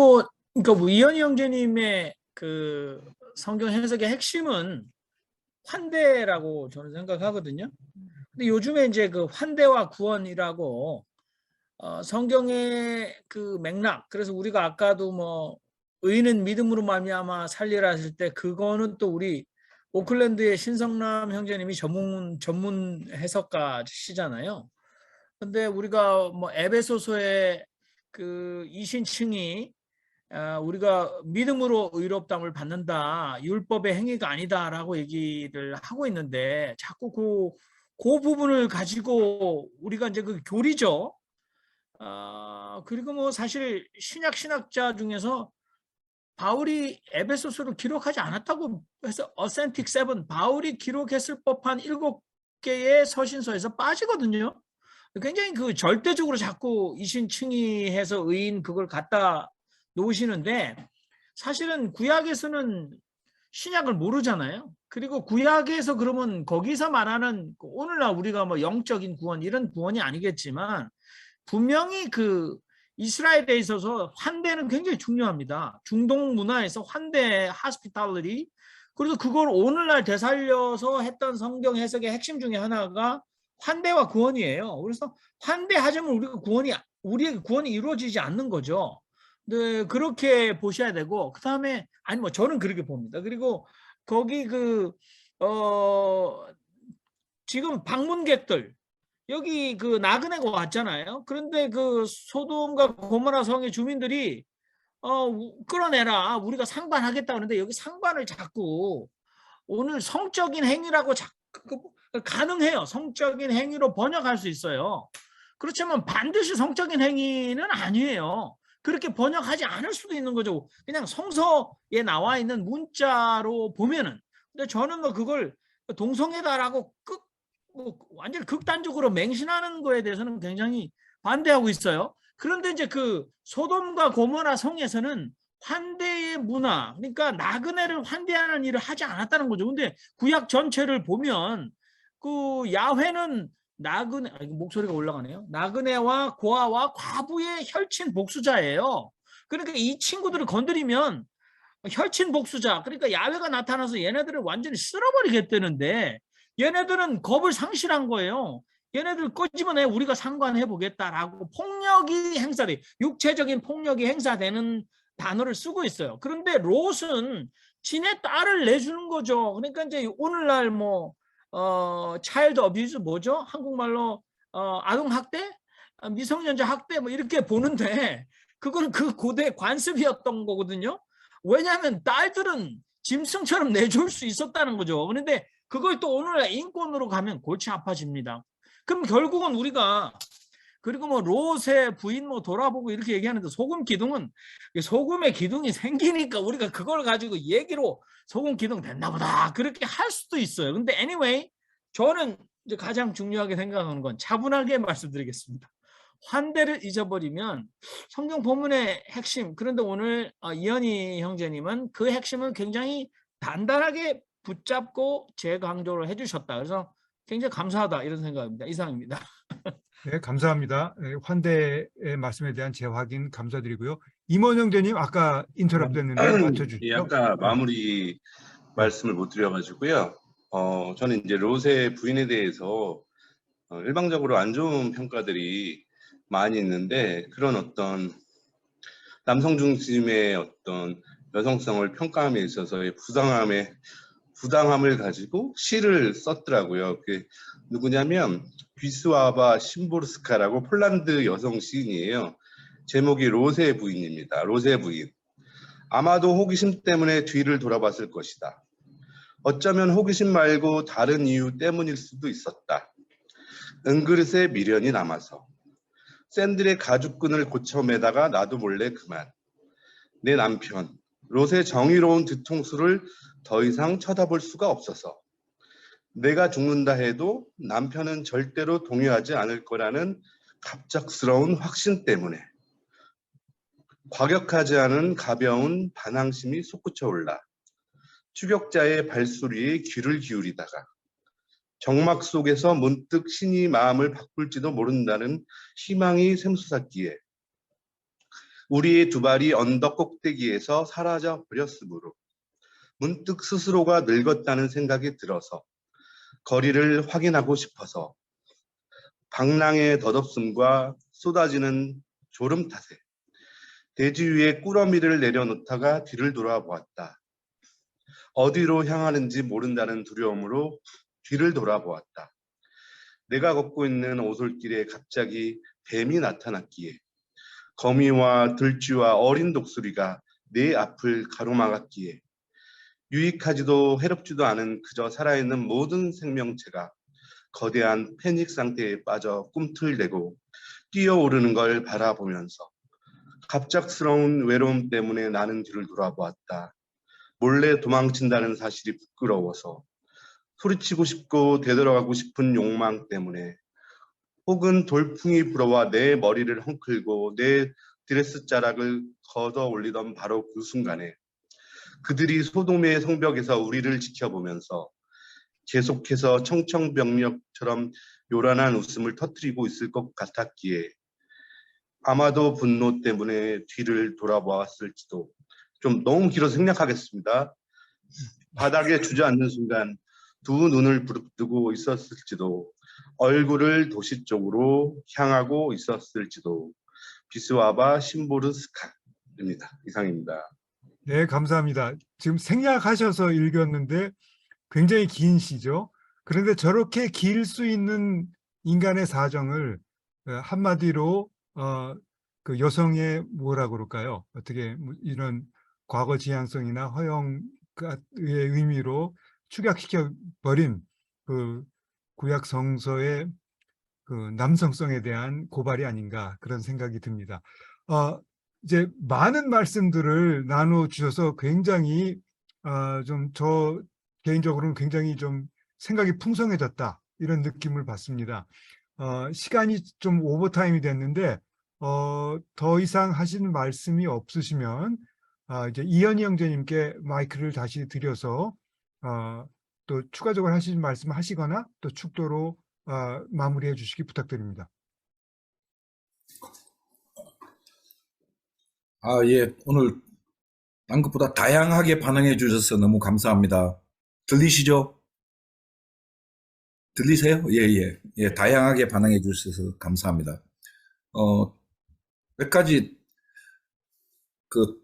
그러니까 이현희 형제님의 그 성경 해석의 핵심은 환대라고 저는 생각하거든요. 근데 요즘에 이제 그 환대와 구원이라고 성경의 그 맥락, 그래서 우리가 아까도 의인은 믿음으로 말미암아 살리라 했을 때 그거는 또 우리 오클랜드의 신성남 형제님이 전문 해석가시잖아요. 근데 우리가 에베소서의 그 이신층이 우리가 믿음으로 의롭다함을 받는다, 율법의 행위가 아니다라고 얘기를 하고 있는데 자꾸 그 부분을 가지고 우리가 이제 그 교리죠. 그리고 뭐 사실 신학자 중에서 바울이 에베소서를 기록하지 않았다고 해서 어센틱 세븐, 바울이 기록했을 법한 7개의 서신서에서 빠지거든요. 굉장히 그 절대적으로 자꾸 이신층이 해서 의인 그걸 갖다 놓으시는데 사실은 구약에서는 신약을 모르잖아요. 그리고 구약에서 그러면 거기서 말하는 오늘날 우리가 뭐 영적인 구원 이런 구원이 아니겠지만 분명히 그 이스라엘에 있어서 환대는 굉장히 중요합니다. 중동 문화에서 환대, hospitality. 그래서 그걸 오늘날 되살려서 했던 성경 해석의 핵심 중에 하나가 환대와 구원이에요. 그래서 환대하자면 우리의 구원이 이루어지지 않는 거죠. 네, 그렇게 보셔야 되고, 그 다음에, 아니, 뭐, 저는 그렇게 봅니다. 그리고, 거기 지금 방문객들, 여기 그 나그네가 왔잖아요. 그런데 그 소돔과 고모라 성의 주민들이, 끌어내라. 우리가 상반하겠다. 그러는데 여기 상반을 자꾸, 오늘 성적인 행위라고 가능해요. 성적인 행위로 번역할 수 있어요. 그렇지만 반드시 성적인 행위는 아니에요. 그렇게 번역하지 않을 수도 있는 거죠. 그냥 성서에 나와 있는 문자로 보면은. 근데 저는 뭐 그걸 동성애다라고 완전히 극단적으로 맹신하는 거에 대해서는 굉장히 반대하고 있어요. 그런데 이제 그 소돔과 고모라 성에서는 환대의 문화, 그러니까 나그네를 환대하는 일을 하지 않았다는 거죠. 근데 구약 전체를 보면 그 야훼는 나그네, 목소리가 올라가네요. 나그네와 고아와 과부의 혈친 복수자예요. 그러니까 이 친구들을 건드리면 혈친 복수자, 그러니까 야훼가 나타나서 얘네들을 완전히 쓸어버리겠다는데 얘네들은 겁을 상실한 거예요. 얘네들 꺼집어내 우리가 상관해 보겠다라고 폭력이 행사돼, 육체적인 폭력이 행사되는 단어를 쓰고 있어요. 그런데 롯은 지네 딸을 내주는 거죠. 그러니까 이제 오늘날 뭐 차일드 어뷰즈 뭐죠? 한국말로 아동 학대, 미성년자 학대 뭐 이렇게 보는데 그거는 그 고대 관습이었던 거거든요. 왜냐하면 딸들은 짐승처럼 내줄 수 있었다는 거죠. 그런데 그걸 또 오늘날 인권으로 가면 골치 아파집니다. 그럼 결국은 우리가, 그리고 뭐 롯의 부인 뭐 돌아보고 이렇게 얘기하는데 소금의 기둥이 생기니까 우리가 그걸 가지고 얘기로 소금 기둥 됐나 보다 그렇게 할 수도 있어요. 근데 anyway, 저는 이제 가장 중요하게 생각하는 건 차분하게 말씀드리겠습니다. 환대를 잊어버리면 성경 본문의 핵심, 그런데 오늘 이현희 형제님은 그 핵심을 굉장히 단단하게 붙잡고 재강조를 해주셨다. 그래서 굉장히 감사하다 이런 생각입니다. 이상입니다. 네, 감사합니다. 환대의 말씀에 대한 재확인 감사드리고요. 임원 형제님 아까 인터럽트 됐는데 맞춰주시죠. 아까 마무리 말씀을 못 드려가지고요. 저는 이제 롯의 부인에 대해서 일방적으로 안 좋은 평가들이 많이 있는데 그런 어떤 남성 중심의 어떤 여성성을 평가함에 있어서의 부당함을 가지고 시를 썼더라고요. 그게 누구냐면 비스와바 심보르스카라고 폴란드 여성 시인이에요. 제목이 롯의 부인입니다. 롯의 부인. 아마도 호기심 때문에 뒤를 돌아봤을 것이다. 어쩌면 호기심 말고 다른 이유 때문일 수도 있었다. 은그릇에 미련이 남아서. 샌들의 가죽끈을 고쳐 매다가 나도 몰래 그만. 내 남편, 롯의 정의로운 뒤통수를 더 이상 쳐다볼 수가 없어서. 내가 죽는다 해도 남편은 절대로 동요하지 않을 거라는 갑작스러운 확신 때문에. 과격하지 않은 가벼운 반항심이 솟구쳐 올라 추격자의 발소리에 귀를 기울이다가 정막 속에서 문득 신이 마음을 바꿀지도 모른다는 희망이 샘솟았기에 우리의 두 발이 언덕 꼭대기에서 사라져 버렸으므로 문득 스스로가 늙었다는 생각이 들어서 거리를 확인하고 싶어서 방랑의 덧없음과 쏟아지는 졸음 탓에 대지 위에 꾸러미를 내려놓다가 뒤를 돌아보았다. 어디로 향하는지 모른다는 두려움으로 뒤를 돌아보았다. 내가 걷고 있는 오솔길에 갑자기 뱀이 나타났기에 거미와 들쥐와 어린 독수리가 내 앞을 가로막았기에 유익하지도 해롭지도 않은 그저 살아있는 모든 생명체가 거대한 패닉 상태에 빠져 꿈틀대고 뛰어오르는 걸 바라보면서 갑작스러운 외로움 때문에 나는 뒤를 돌아보았다. 몰래 도망친다는 사실이 부끄러워서 소리치고 싶고 되돌아가고 싶은 욕망 때문에 혹은 돌풍이 불어와 내 머리를 헝클고 내 드레스 자락을 걷어 올리던 바로 그 순간에 그들이 소돔의 성벽에서 우리를 지켜보면서 계속해서 청청병력처럼 요란한 웃음을 터뜨리고 있을 것 같았기에 아마도 분노 때문에 뒤를 돌아보았을지도. 좀 너무 길어서 생략하겠습니다. 바닥에 주저앉는 순간 두 눈을 부릅뜨고 있었을지도, 얼굴을 도시 쪽으로 향하고 있었을지도. 비스와바 심보르스카입니다. 이상입니다. 네, 감사합니다. 지금 생략하셔서 읽었는데 굉장히 긴 시죠. 그런데 저렇게 길 수 있는 인간의 사정을 한마디로 그 여성의 뭐라 그럴까요? 어떻게 이런 과거 지향성이나 허영의 의미로 축약시켜 버린 그 구약 성서의 그 남성성에 대한 고발이 아닌가 그런 생각이 듭니다. 이제 많은 말씀들을 나눠 주셔서 굉장히 좀 저 개인적으로는 굉장히 좀 생각이 풍성해졌다 이런 느낌을 받습니다. 시간이 좀 오버타임이 됐는데 더 이상 하시는 말씀이 없으시면 이제 이현희 형제님께 마이크를 다시 드려서 또 추가적으로 하시는 말씀 하시거나 또 축도로 마무리해 주시기 부탁드립니다. 예, 오늘 딴 것보다 다양하게 반응해 주셔서 너무 감사합니다. 들리시죠? 들리세요? 예, 다양하게 반응해 주셔서 감사합니다. 몇 가지,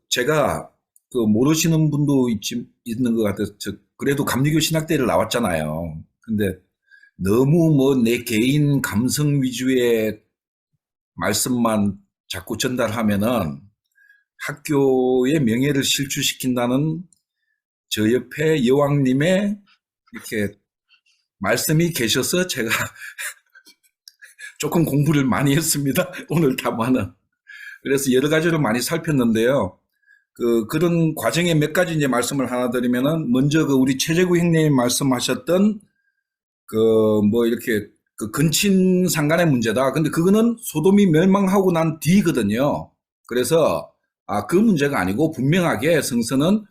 제가, 모르시는 분도 있는 것 같아서, 그래도 감리교 신학대를 나왔잖아요. 근데 너무 내 개인 감성 위주의 말씀만 자꾸 전달하면은 학교의 명예를 실추시킨다는 저 옆에 여왕님의 이렇게 말씀이 계셔서 제가 조금 공부를 많이 했습니다. 오늘 담화는. 그래서 여러 가지를 많이 살폈는데요. 그런 과정에 몇 가지 이제 말씀을 하나 드리면은, 먼저 우리 최재구 형님이 말씀하셨던 이렇게 근친 상간의 문제다. 근데 그거는 소돔이 멸망하고 난 뒤거든요. 그래서 그 문제가 아니고 분명하게 성서는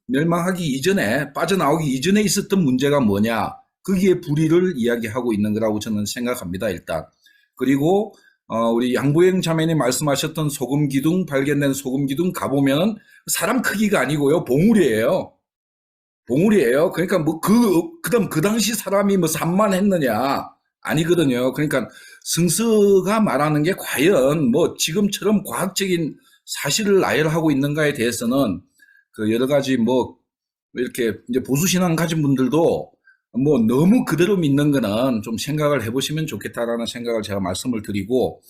멸망하기 이전에, 빠져나오기 이전에 있었던 문제가 뭐냐, 거기에 불의를 이야기하고 있는 거라고 저는 생각합니다. 일단. 그리고 우리 양보영 자매님 말씀하셨던 소금 기둥, 발견된 소금 기둥 가보면 사람 크기가 아니고요, 봉우리예요. 봉우리예요. 그러니까 그다음 그 당시 사람이 산만했느냐, 아니거든요. 그러니까 성서가 말하는 게 과연 지금처럼 과학적인 사실을 나열하고 있는가에 대해서는 여러 가지 이렇게 이제 보수신앙 가진 분들도 너무 그대로 믿는 거는 좀 생각을 해보시면 좋겠다라는 생각을 제가 말씀을 드리고,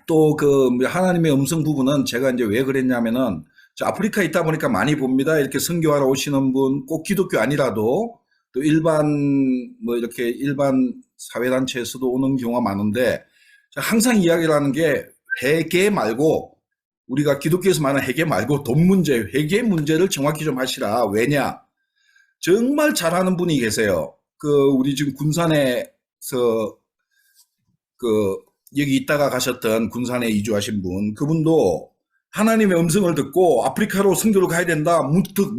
또 하나님의 음성 부분은 제가 이제 왜 그랬냐면은, 저 아프리카에 있다 보니까 많이 봅니다. 이렇게 선교하러 오시는 분, 꼭 기독교 아니라도 또 일반 사회단체에서도 오는 경우가 많은데, 항상 이야기를 하는 게 회계 말고, 우리가 기독교에서 말하는 회계 말고 돈 문제, 회계 문제를 정확히 좀 하시라. 왜냐? 정말 잘하는 분이 계세요. 우리 지금 군산에서 여기 있다가 가셨던 군산에 이주하신 분, 그분도 하나님의 음성을 듣고 아프리카로 선교를 가야 된다. 문득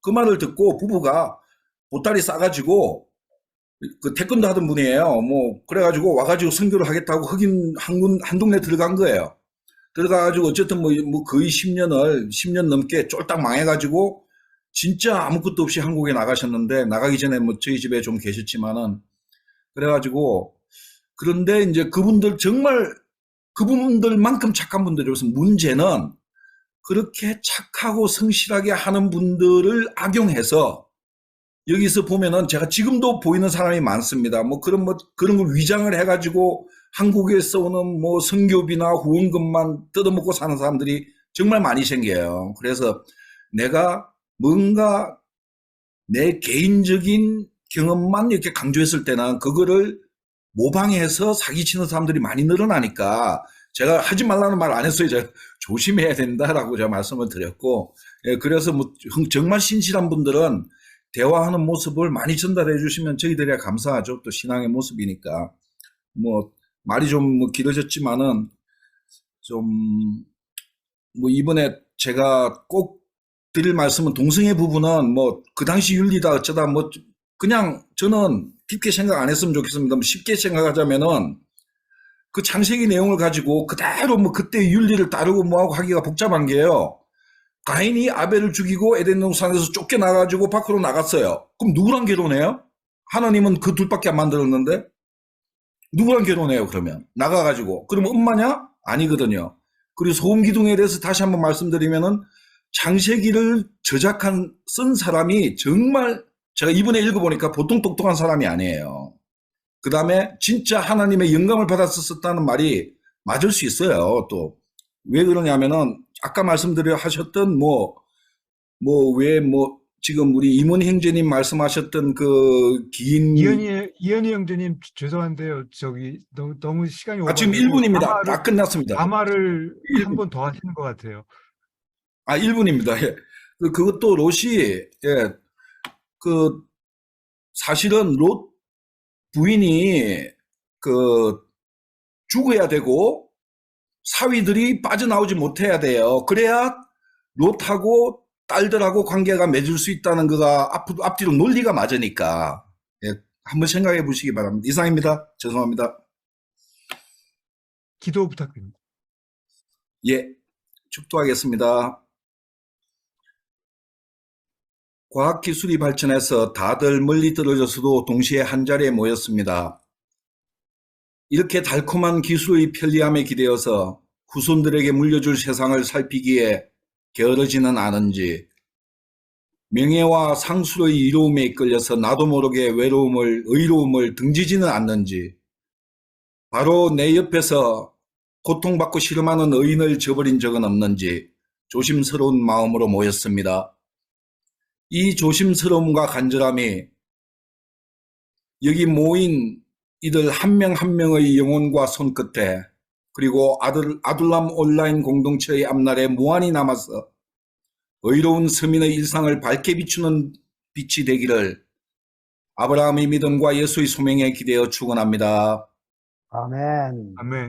그 말을 듣고 부부가 보따리 싸가지고 태권도 하던 분이에요. 그래가지고 와가지고 선교를 하겠다고 흑인 한 동네 들어간 거예요. 들어가가지고 어쨌든 거의 10년 넘게 쫄딱 망해가지고 진짜 아무것도 없이 한국에 나가셨는데, 나가기 전에 저희 집에 좀 계셨지만은, 그래가지고, 그런데 이제 그분들만큼 착한 분들이 없어서, 문제는 그렇게 착하고 성실하게 하는 분들을 악용해서, 여기서 보면은 제가 지금도 보이는 사람이 많습니다. 그런 걸 위장을 해가지고 한국에서 오는 뭐 선교비나 후원금만 뜯어먹고 사는 사람들이 정말 많이 생겨요. 그래서 내가 뭔가 내 개인적인 경험만 이렇게 강조했을 때는 그거를 모방해서 사기치는 사람들이 많이 늘어나니까 제가 하지 말라는 말 안 했어요. 제가 조심해야 된다라고 제가 말씀을 드렸고, 예, 그래서 뭐 정말 신실한 분들은 대화하는 모습을 많이 전달해 주시면 저희들이 감사하죠. 또 신앙의 모습이니까. 뭐 말이 좀 뭐 길어졌지만은 좀 뭐 이번에 제가 꼭 드릴 말씀은 동성애 부분은 뭐 그 당시 윤리다 어쩌다 뭐 그냥 저는 깊게 생각 안 했으면 좋겠습니다. 뭐 쉽게 생각하자면은 그 창세기 내용을 가지고 그대로 뭐 그때 윤리를 따르고 뭐하고 하기가 복잡한 게요. 가인이 아벨을 죽이고 에덴 동산에서 쫓겨나가지고 밖으로 나갔어요. 그럼 누구랑 결혼해요? 하나님은 그 둘밖에 안 만들었는데 누구랑 결혼해요? 그러면 나가가지고 그러면 엄마냐? 아니거든요. 그리고 소음 기둥에 대해서 다시 한번 말씀드리면은 창세기를 쓴 사람이 정말 제가 이번에 읽어보니까 보통 똑똑한 사람이 아니에요. 그 다음에 진짜 하나님의 영감을 받았었다는 말이 맞을 수 있어요. 또 왜 그러냐면은 아까 하셨던 지금 우리 임원 형제님 말씀하셨던 그 긴 이현희 형제님 죄송한데요. 저기 너무 시간이 지금 오버되고 1분입니다. 다 끝났습니다. 담화를 한 번 더 하시는 것 같아요. 1분입니다. 예. 그것도 롯이, 예, 사실은 롯 부인이 죽어야 되고 사위들이 빠져나오지 못해야 돼요. 그래야 롯하고 딸들하고 관계가 맺을 수 있다는 거가 앞뒤로 논리가 맞으니까. 예, 한번 생각해 보시기 바랍니다. 이상입니다. 죄송합니다. 기도 부탁드립니다. 예, 축도하겠습니다. 과학기술이 발전해서 다들 멀리 떨어져서도 동시에 한자리에 모였습니다. 이렇게 달콤한 기술의 편리함에 기대어서 후손들에게 물려줄 세상을 살피기에 게으르지는 않은지, 명예와 상술의 이로움에 이끌려서 나도 모르게 의로움을 등지지는 않는지, 바로 내 옆에서 고통받고 실험하는 의인을 저버린 적은 없는지 조심스러운 마음으로 모였습니다. 이 조심스러움과 간절함이 여기 모인 이들 한 명 한 명의 영혼과 손끝에 그리고 아둘람 온라인 공동체의 앞날에 무한히 남아서 의로운 서민의 일상을 밝게 비추는 빛이 되기를 아브라함의 믿음과 예수의 소명에 기대어 축원합니다. 아멘. 아멘.